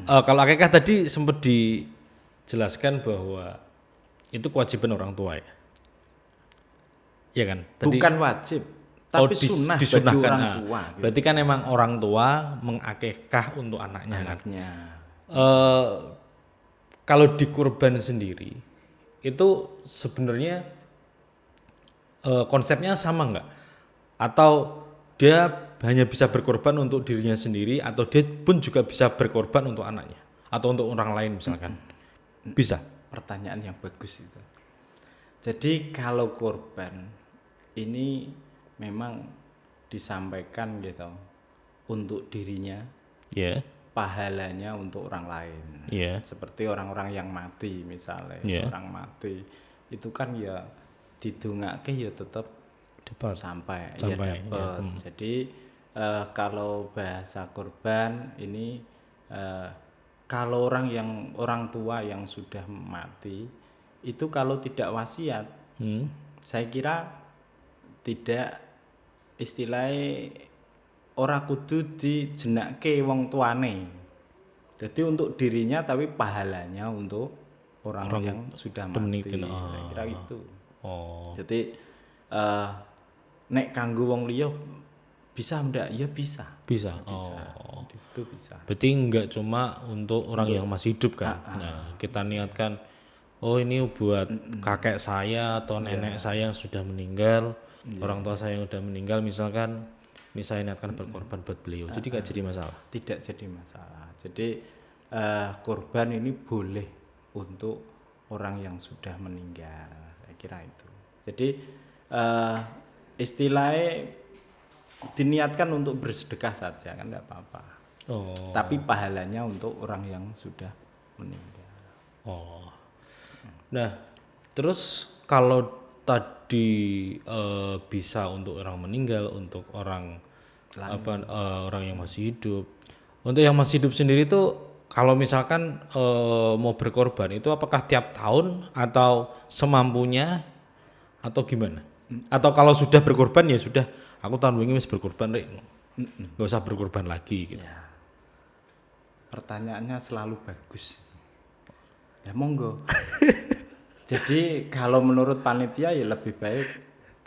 Kalau akikah tadi sempat dijelaskan bahwa itu kewajiban orang tua ya. Iya kan? Tadi, bukan wajib, tapi sunnah bagi orang tua. Gitu. Berarti kan emang orang tua mengakikah untuk anaknya. Kan? Kalau di kurban sendiri itu sebenarnya konsepnya sama nggak? Atau dia hanya bisa berkorban untuk dirinya sendiri, atau dia pun juga bisa berkorban untuk anaknya atau untuk orang lain misalkan? Bisa. Pertanyaan yang bagus itu. Jadi kalau korban ini memang disampaikan gitu untuk dirinya, pahalanya untuk orang lain. Seperti orang-orang yang mati misalnya, orang mati itu kan ya didongake ya tetap sampai. Jadi kalau bahasa kurban ini kalau orang tua yang sudah mati itu kalau tidak wasiat, saya kira tidak, istilahnya ora kudu dijenake wong tuane. Jadi untuk dirinya tapi pahalanya untuk orang yang sudah mati. Saya kira itu. Jadi nek kanggo wong liya bisa ndak? Ya bisa. Di situ bisa. Berarti enggak cuma untuk orang yang masih hidup kan. Nah, kita niatkan ini buat kakek saya atau nenek saya yang sudah meninggal, orang tua saya yang sudah meninggal misalkan, ini saya niatkan berkorban buat beliau. Jadi enggak jadi masalah. Tidak jadi masalah. Jadi korban ini boleh untuk orang yang sudah meninggal. Saya kira itu. Jadi istilahnya diniatkan untuk bersedekah saja kan enggak apa-apa. Tapi pahalanya untuk orang yang sudah meninggal. Nah, terus kalau tadi bisa untuk orang meninggal, untuk orang orang yang masih hidup. Untuk yang masih hidup sendiri tuh kalau misalkan mau berkorban itu apakah tiap tahun atau semampunya atau gimana? Atau kalau sudah berkorban ya sudah, aku tahun wingi wis berkorban rek. nggak usah berkorban lagi gitu. Ya. Pertanyaannya selalu bagus. Ya monggo. Jadi kalau menurut panitia ya lebih baik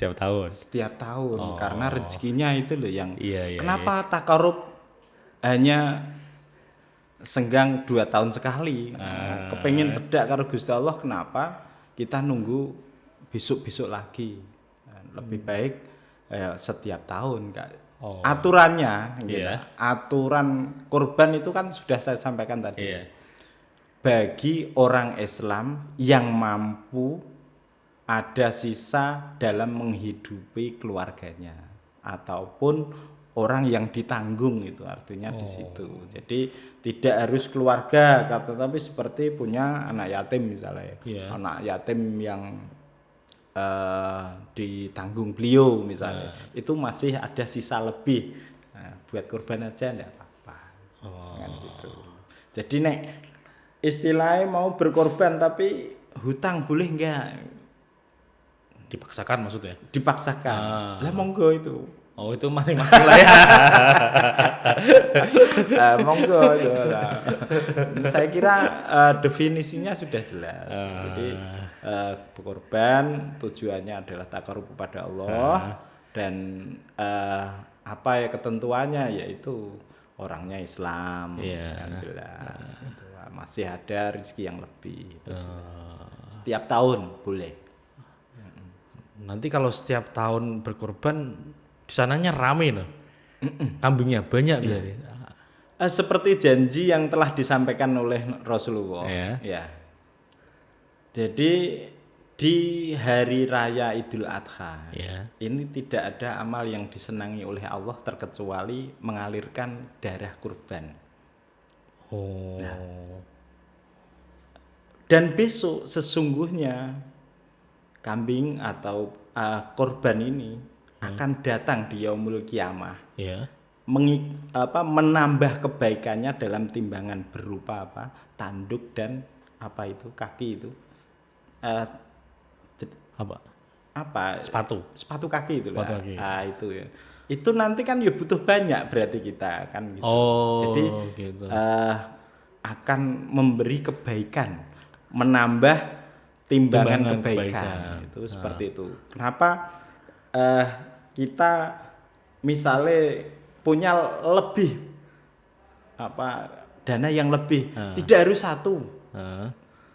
Tiap tahun. setiap tahun karena rezekinya itu loh yang Iya. kenapa takarub hanya senggang 2 tahun sekali. Kepengen cedak karo Gusti Allah, kenapa kita nunggu besok-besok lagi? Lebih baik setiap tahun, Kak. Aturannya gitu. Iya. Aturan kurban itu kan sudah saya sampaikan tadi. Iya. Bagi orang Islam yang mampu ada sisa dalam menghidupi keluarganya ataupun orang yang ditanggung, itu artinya di situ. Jadi tidak harus keluarga, tetapi seperti punya anak yatim misalnya. Iya. Anak yatim yang ditanggung beliau misalnya. Itu masih ada sisa lebih. Nah, buat kurban aja enggak apa-apa. Kan gitu. Jadi nek istilahnya mau berkorban tapi hutang boleh enggak? Dipaksakan maksudnya? Dipaksakan. Lah monggo itu. Oh itu masing-masing lah ya. Monggo itu lah. Saya kira definisinya sudah jelas. Jadi berkorban tujuannya adalah takarub kepada Allah dan apa ya ketentuannya yaitu orangnya Islam yang jelas. Itu, masih ada rezeki yang lebih. Itu setiap tahun boleh. Nanti kalau setiap tahun berkorban di sananya rame loh. Kambingnya banyak berarti. Seperti janji yang telah disampaikan oleh Rasulullah. Ya. Jadi di hari raya Idul Adha ini tidak ada amal yang disenangi oleh Allah terkecuali mengalirkan darah kurban. Dan besok sesungguhnya kambing atau korban ini akan datang di yaumul kiamah. Menambah kebaikannya dalam timbangan berupa apa? Tanduk dan apa itu? Kaki itu. Sepatu kaki itu lah. Itu ya. Itu nanti kan ya butuh banyak berarti kita kan gitu. Jadi gitu. Akan memberi kebaikan, menambah timbangan kebaikan. Itu seperti itu. Kenapa kita misalnya punya lebih dana yang lebih, tidak harus satu.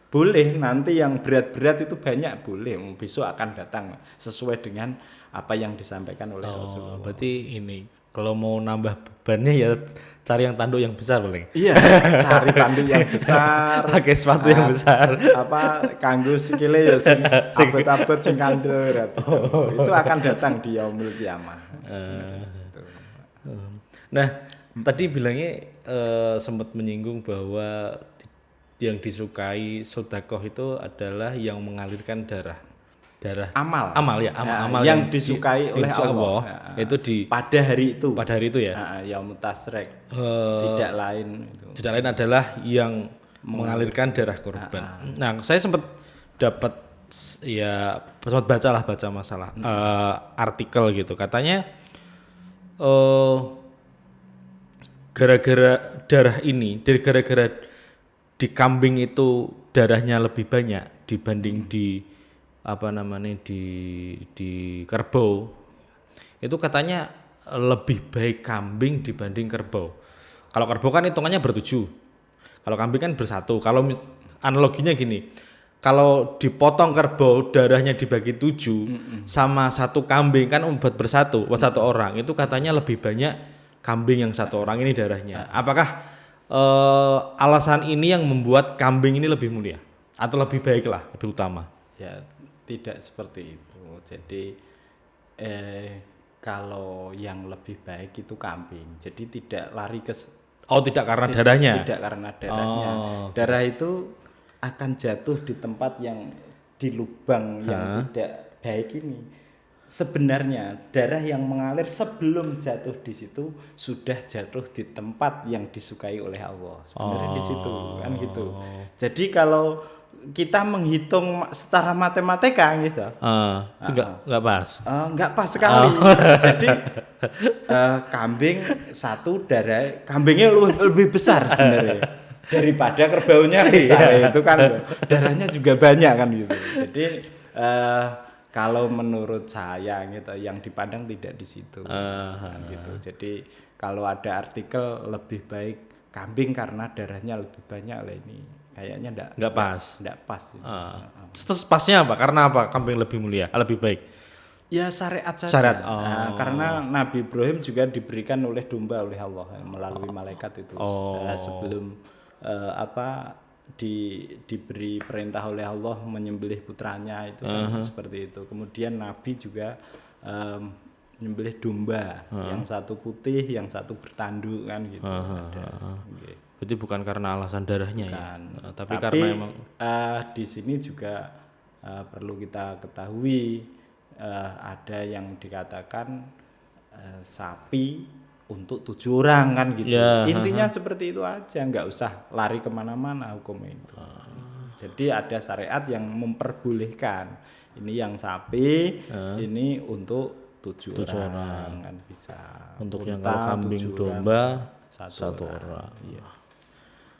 Boleh nanti yang berat-berat itu banyak boleh, besok akan datang sesuai dengan apa yang disampaikan oleh Rasulullah. Berarti ini kalau mau nambah bebannya ya cari yang tanduk yang besar paling. Iya, cari tanduk yang besar, pakai sepatu yang besar. Kanggo sikile ya sing abot-abot sing kandel berat. Itu akan datang di yaumul kiamah. Nah, tadi bilangnya sempat menyinggung bahwa yang disukai sedekah itu adalah yang mengalirkan darah amal yang disukai oleh Allah. Itu pada hari itu ya. Yaumut Tasrek. Tidak lain adalah yang mengalirkan darah korban. Nah, saya sempat baca masalah artikel gitu. Katanya gara-gara darah ini, gara-gara di kambing itu darahnya lebih banyak dibanding di kerbau. Itu katanya lebih baik kambing dibanding kerbau. Kalau kerbau kan hitungannya bertujuh. Kalau kambing kan bersatu. Kalau analoginya gini, kalau dipotong kerbau darahnya dibagi 7 sama satu kambing kan buat bersatu, buat satu orang itu katanya lebih banyak kambing yang satu orang ini darahnya. Apakah alasan ini yang membuat kambing ini lebih mulia atau lebih baik lah, lebih utama? Ya tidak seperti itu. Jadi kalau yang lebih baik itu kambing. Jadi tidak lari ke tidak karena darahnya. Tidak karena darahnya. Darah itu akan jatuh di tempat yang di lubang yang tidak baik ini. Sebenarnya darah yang mengalir sebelum jatuh di situ sudah jatuh di tempat yang disukai oleh Allah. Sebenarnya di situ kan gitu. Jadi kalau kita menghitung secara matematika gitu. Itu enggak pas. Enggak pas sekali. Jadi kambing satu darah kambingnya lebih besar sebenarnya daripada kerbaunya misalnya itu kan darahnya juga banyak kan gitu. Jadi kalau menurut saya gitu yang dipandang tidak di situ gitu. Jadi kalau ada artikel lebih baik kambing karena darahnya lebih banyak lah ini kayaknya enggak pas. Enggak pas. Terus pasnya apa? Karena apa kambing lebih mulia, lebih baik? Ya syariat saja. Syariat. Karena Nabi Ibrahim juga diberikan oleh domba oleh Allah melalui malaikat itu sebelum diberi perintah oleh Allah menyembelih putranya itu kan seperti itu. Kemudian Nabi juga menyembelih domba, yang satu putih, yang satu bertanduk kan gitu. Berarti bukan karena alasan darahnya bukan. Ya. Tapi karena emang di sini juga perlu kita ketahui ada yang dikatakan sapi untuk 7 orang kan gitu. Intinya seperti itu aja, nggak usah lari kemana-mana hukum itu. Jadi ada syariat yang memperbolehkan ini yang sapi, ini untuk 7 orang kan bisa. Untuk yang kalau kambing domba satu orang. Iya.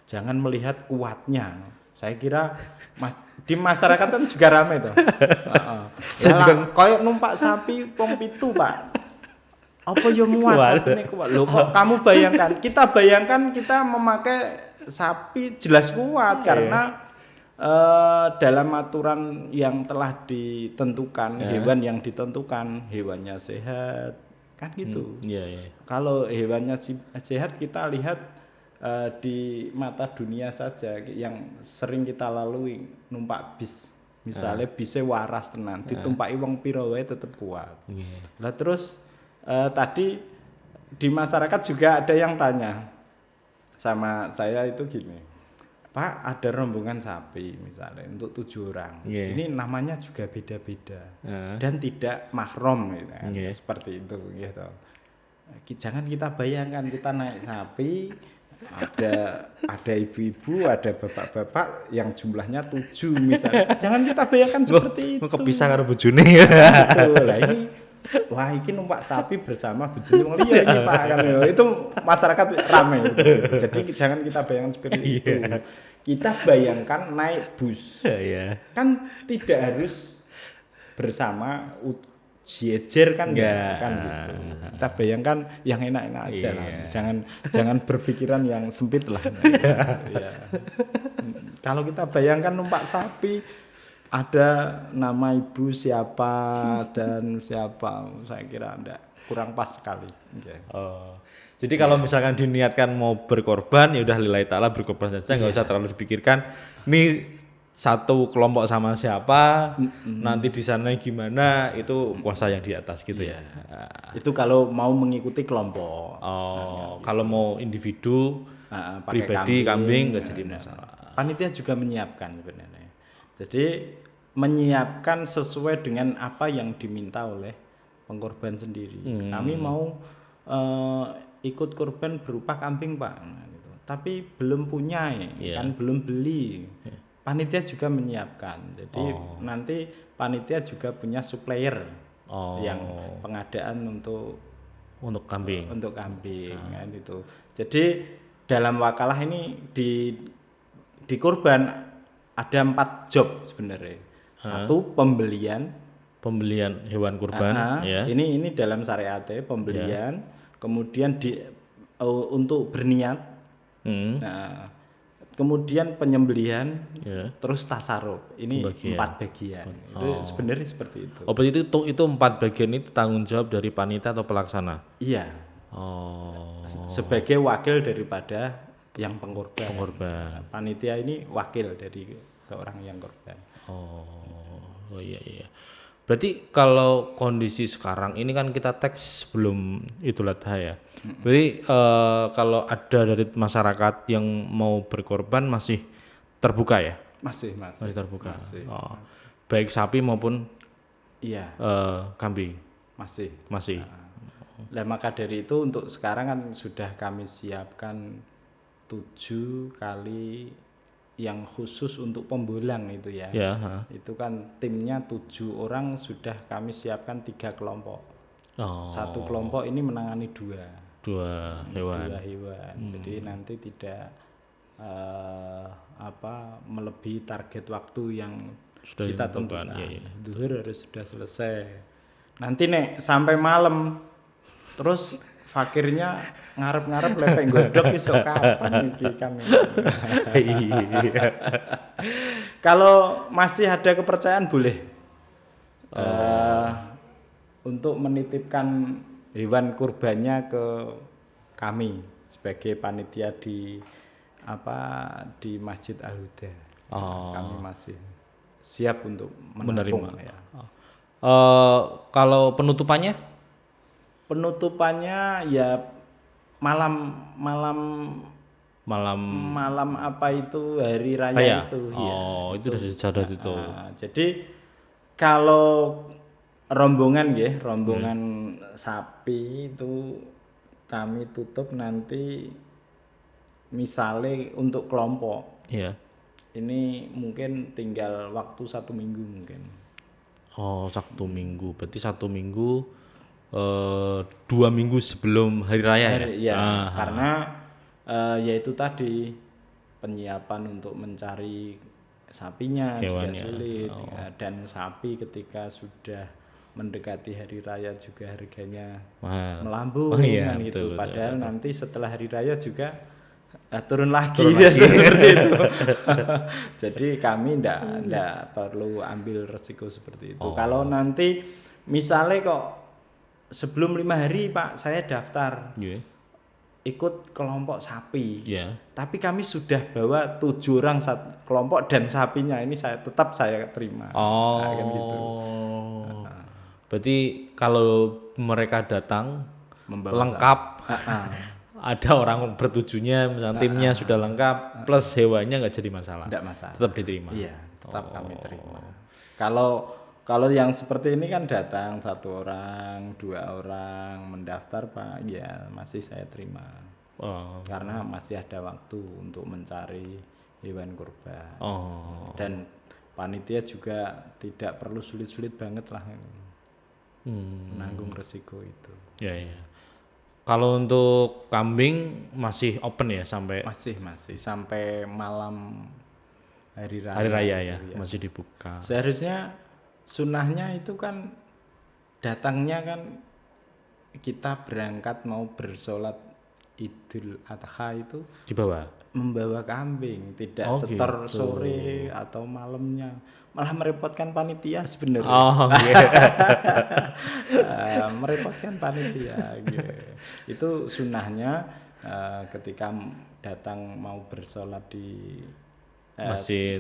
Jangan melihat kuatnya. Saya kira di masyarakat kan juga ramai tuh. Saya juga koyok numpak sapi pong pitu Pak. Apa yo muat sapi ini kuat. Loh kok kamu bayangkan? Kita bayangkan kita memakai sapi jelas kuat karena dalam aturan yang telah ditentukan, hewan yang ditentukan, hewannya sehat kan gitu. Kalau hewannya sehat kita lihat di mata dunia saja yang sering kita lalui numpak bis misalnya bisnya waras tenan ditumpaki wong pira wae tetep kuat. Lah terus tadi di masyarakat juga ada yang tanya sama saya itu gini, Pak ada rombongan sapi misalnya untuk 7 orang ini namanya juga beda-beda dan tidak mahram gitu kan. Seperti itu gitu. Jangan kita bayangkan kita naik sapi ada ibu-ibu, ada bapak-bapak yang jumlahnya 7 misalnya. Jangan kita bayangkan seperti itu. Kepisah karo bojone. Lah ini wah iki numpak sapi bersama bojone wong liya iki Pak kan. Itu masyarakat ramai gitu. Jadi jangan kita bayangkan seperti itu. Kita bayangkan naik bus. Kan tidak harus bersama jejer kan kan gitu. Kita bayangkan yang enak-enak aja lah. Jangan berpikiran yang sempit lah. Kalau kita bayangkan numpak sapi ada nama ibu siapa dan siapa, saya kira kurang pas sekali. Jadi kalau misalkan diniatkan mau berkorban ya udah lillahi ta'ala berkorban saja, nggak usah terlalu dipikirkan. Ini satu kelompok sama siapa, nanti di sana gimana, itu kuasa yang di atas gitu ya. Itu kalau mau mengikuti kelompok. Kalau mau individu, pribadi kambing nggak jadi masalah. Panitia juga menyiapkan sebenarnya. Jadi menyiapkan sesuai dengan apa yang diminta oleh pengkorban sendiri. Kami mau ikut korban berupa kambing Pak, gitu. Tapi belum punya kan belum beli. Panitia juga menyiapkan. Jadi nanti panitia juga punya supplier yang pengadaan untuk kambing. Untuk kambing kan itu. Jadi dalam wakalah ini di kurban ada 4 job sebenarnya. Satu pembelian hewan kurban Ini dalam syariat pembelian, kemudian untuk berniat. Nah, kemudian penyembelihan, terus tasarruf. Ini 4 bagian. Itu sebenarnya seperti itu. Berarti itu 4 bagian itu tanggung jawab dari panitia atau pelaksana? Iya. Sebagai wakil daripada yang pengkorban. Panitia ini wakil dari seorang yang korban. Iya. Berarti kalau kondisi sekarang ini kan kita teks sebelum Idul Adha ya. Berarti kalau ada dari masyarakat yang mau berkorban masih terbuka ya? Masih terbuka. Baik sapi maupun kambing. Masih. Nah, maka dari itu untuk sekarang kan sudah kami siapkan 7 kali yang khusus untuk pembolang itu ya. Ya, ha. Itu kan timnya 7 orang sudah kami siapkan 3 kelompok. Oh, Satu kelompok ini menangani 2 dua hewan. hewan. Jadi nanti tidak melebihi target waktu yang Sudah kita ditentukan. tentukan. Iya. Zuhur harus sudah selesai. Nanti nek sampai malam terus fakirnya ngarep-ngarep lepek godhog iso kapan iki kami. Iya. Kalau masih ada kepercayaan boleh. Untuk menitipkan hewan kurbannya ke kami sebagai panitia di Masjid Al-Huda. Kami masih siap untuk menampung ya. Kalau penutupannya? Penutupannya ya malam apa itu hari raya itu ya. Itu udah sejadah itu. Jadi kalau rombongan sapi itu kami tutup nanti misalnya untuk kelompok. Iya. Ini mungkin tinggal waktu 1 minggu mungkin. Oh, Sabtu Minggu. Berarti 1 minggu 2 minggu sebelum hari raya ya? Ya, karena yaitu tadi penyiapan untuk mencari sapinya juga sulit ya. Dan sapi ketika sudah mendekati hari raya juga harganya melambung kan gitu. Betul, Padahal betul. nanti setelah hari raya juga turun lagi. Seperti itu. Jadi kami ndak perlu ambil resiko seperti itu. Kalau nanti misalnya kok sebelum 5 hari Pak saya daftar ikut kelompok sapi. Tapi kami sudah bawa 7 orang kelompok dan sapinya ini saya terima. Kan gitu. Berarti kalau mereka datang Membawa lengkap, ada orang bertujuhnya, misalnya timnya sudah lengkap, plus hewannya nggak jadi masalah. Tidak masalah. Tetap diterima. Iya, tetap kami terima. Kalau yang seperti ini kan datang 1 orang, 2 orang mendaftar Pak, ya masih saya terima. Karena masih ada waktu untuk mencari hewan kurban. Dan panitia juga tidak perlu sulit-sulit banget lah menanggung resiko itu. Ya. Kalau untuk kambing masih open ya sampai masih sampai malam hari raya. Hari raya ya, masih dibuka. Seharusnya sunahnya itu kan datangnya kan kita berangkat mau bersolat Idul Adha itu di bawah membawa kambing, tidak setor gitu. Sore atau malamnya, malah merepotkan panitia sebenarnya. Merepotkan panitia gitu. Itu sunahnya ketika datang mau bersolat di masjid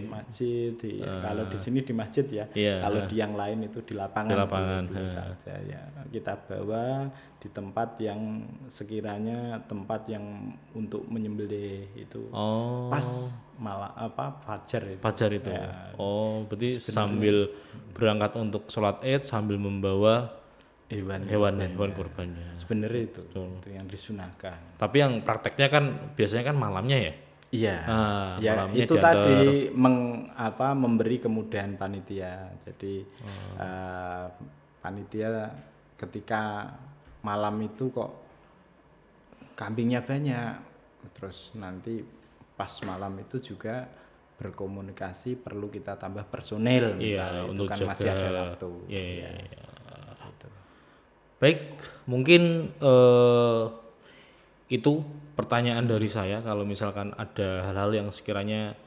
kalau di sini di masjid ya. Kalau di yang lain itu di lapangan saja ya. Kita bawa di tempat yang sekiranya tempat yang untuk menyembelih itu pas fajar itu. Ya. Berarti sambil berangkat untuk sholat Id sambil membawa hewan kurbannya. Sebenarnya itu yang disunahkan. Tapi yang prakteknya kan biasanya kan malamnya ya. Iya, itu diantar. tadi memberi kemudahan panitia. Jadi panitia ketika malam itu kok kambingnya banyak, terus nanti pas malam itu juga berkomunikasi perlu kita tambah personel misalnya, itu untuk kan jaga. masih ada waktu. Gitu. Baik, mungkin itu pertanyaan dari saya. Kalau misalkan ada hal-hal yang sekiranya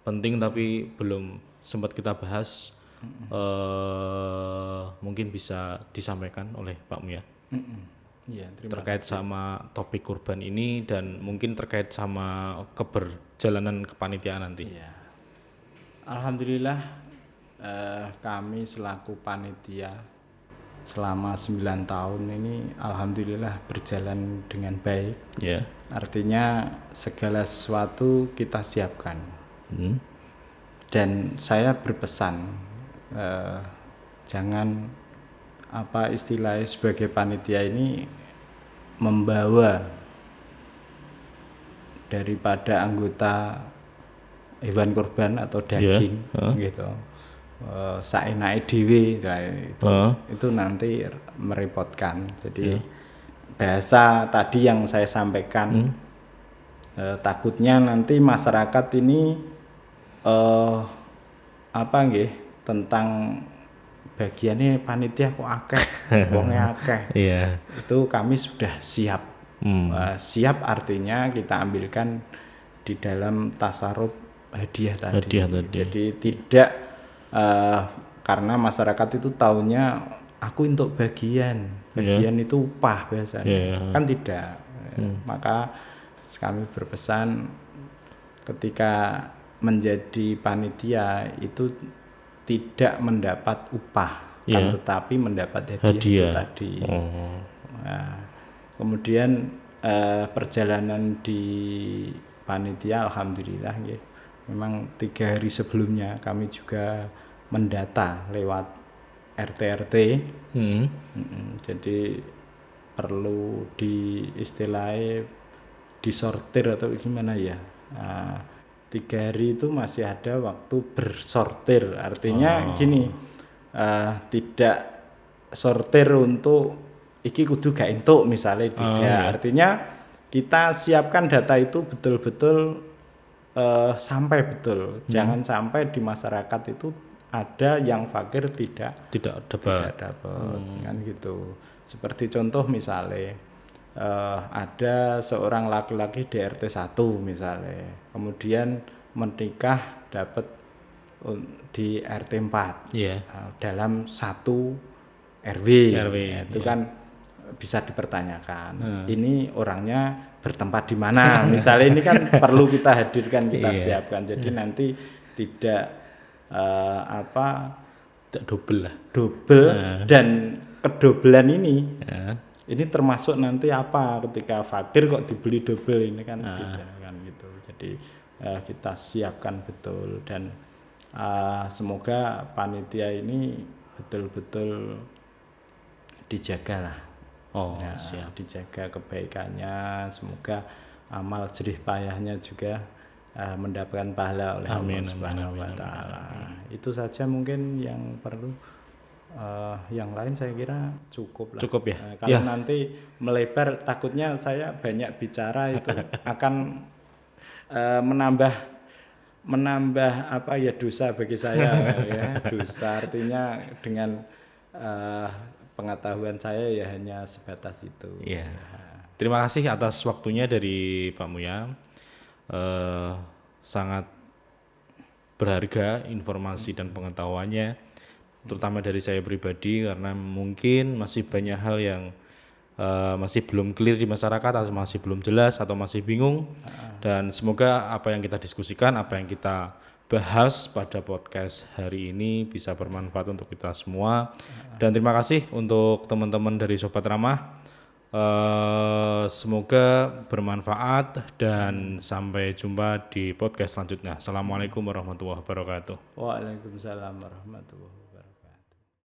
penting tapi belum sempat kita bahas, mungkin bisa disampaikan oleh Pak Muya. Terkait sama topik kurban ini dan mungkin terkait sama keberjalanan kepanitiaan nanti. Alhamdulillah kami selaku panitia selama 9 tahun ini alhamdulillah berjalan dengan baik. Artinya segala sesuatu kita siapkan. Dan saya berpesan jangan istilahnya sebagai panitia ini membawa daripada anggota hewan kurban atau daging gitu. Saenake dhewe itu nanti merepotkan. Jadi bahasa tadi yang saya sampaikan takutnya nanti masyarakat ini apa nggih tentang bagiannya panitia kok akeh, wonge akeh. Iya. Itu kami sudah siap. Siap artinya kita ambilkan di dalam tasarruf hadiah tadi. Jadi tidak karena masyarakat itu taunya aku untuk bagian itu upah biasanya. Kan tidak. Maka kami berpesan ketika menjadi panitia itu tidak mendapat upah, kan tetapi mendapat hadiah. Itu tadi. Nah, kemudian perjalanan di panitia alhamdulillah ya, memang 3 hari sebelumnya kami juga mendata lewat RT. Jadi perlu disortir atau gimana ya. 3 hari itu masih ada waktu bersortir, artinya gini, tidak sortir untuk iki kudu gak entuk misalnya tidak. Artinya kita siapkan data itu betul-betul sampai betul. Jangan sampai di masyarakat itu ada yang fakir tidak dapat kan gitu. Seperti contoh misalnya ada seorang laki-laki di RT 1 misalnya, kemudian menikah dapat di RT 4 dalam satu RW itu kan bisa dipertanyakan ini orangnya bertempat di mana misalnya. Ini kan perlu kita hadirkan, kita siapkan. Jadi nanti tidak double dan kedobelan ini termasuk nanti apa ketika fakir kok dibeli double, ini kan tidak kan gitu. Jadi kita siapkan betul dan semoga panitia ini betul-betul dijaga lah. Siap. Dijaga kebaikannya, semoga amal jerih payahnya juga mendapatkan pahala oleh Allah Subhanahu wa taala. Itu saja mungkin yang perlu. Yang lain saya kira cukup lah. Cukup ya. Kalau nanti melebar takutnya saya banyak bicara itu akan menambah apa ya, dosa bagi saya ya. Dosa artinya dengan pengetahuan saya ya hanya sebatas itu. Iya. Terima kasih atas waktunya dari Pak Muya. Sangat berharga informasi dan pengetahuannya, terutama dari saya pribadi, karena mungkin masih banyak hal yang masih belum clear di masyarakat, atau masih belum jelas, atau masih bingung. Dan semoga apa yang kita diskusikan, apa yang kita bahas pada podcast hari ini bisa bermanfaat untuk kita semua. Dan terima kasih untuk teman-teman dari Sobat Ramah. Semoga bermanfaat dan sampai jumpa di podcast selanjutnya. Assalamualaikum warahmatullahi wabarakatuh. Waalaikumsalam warahmatullahi wabarakatuh.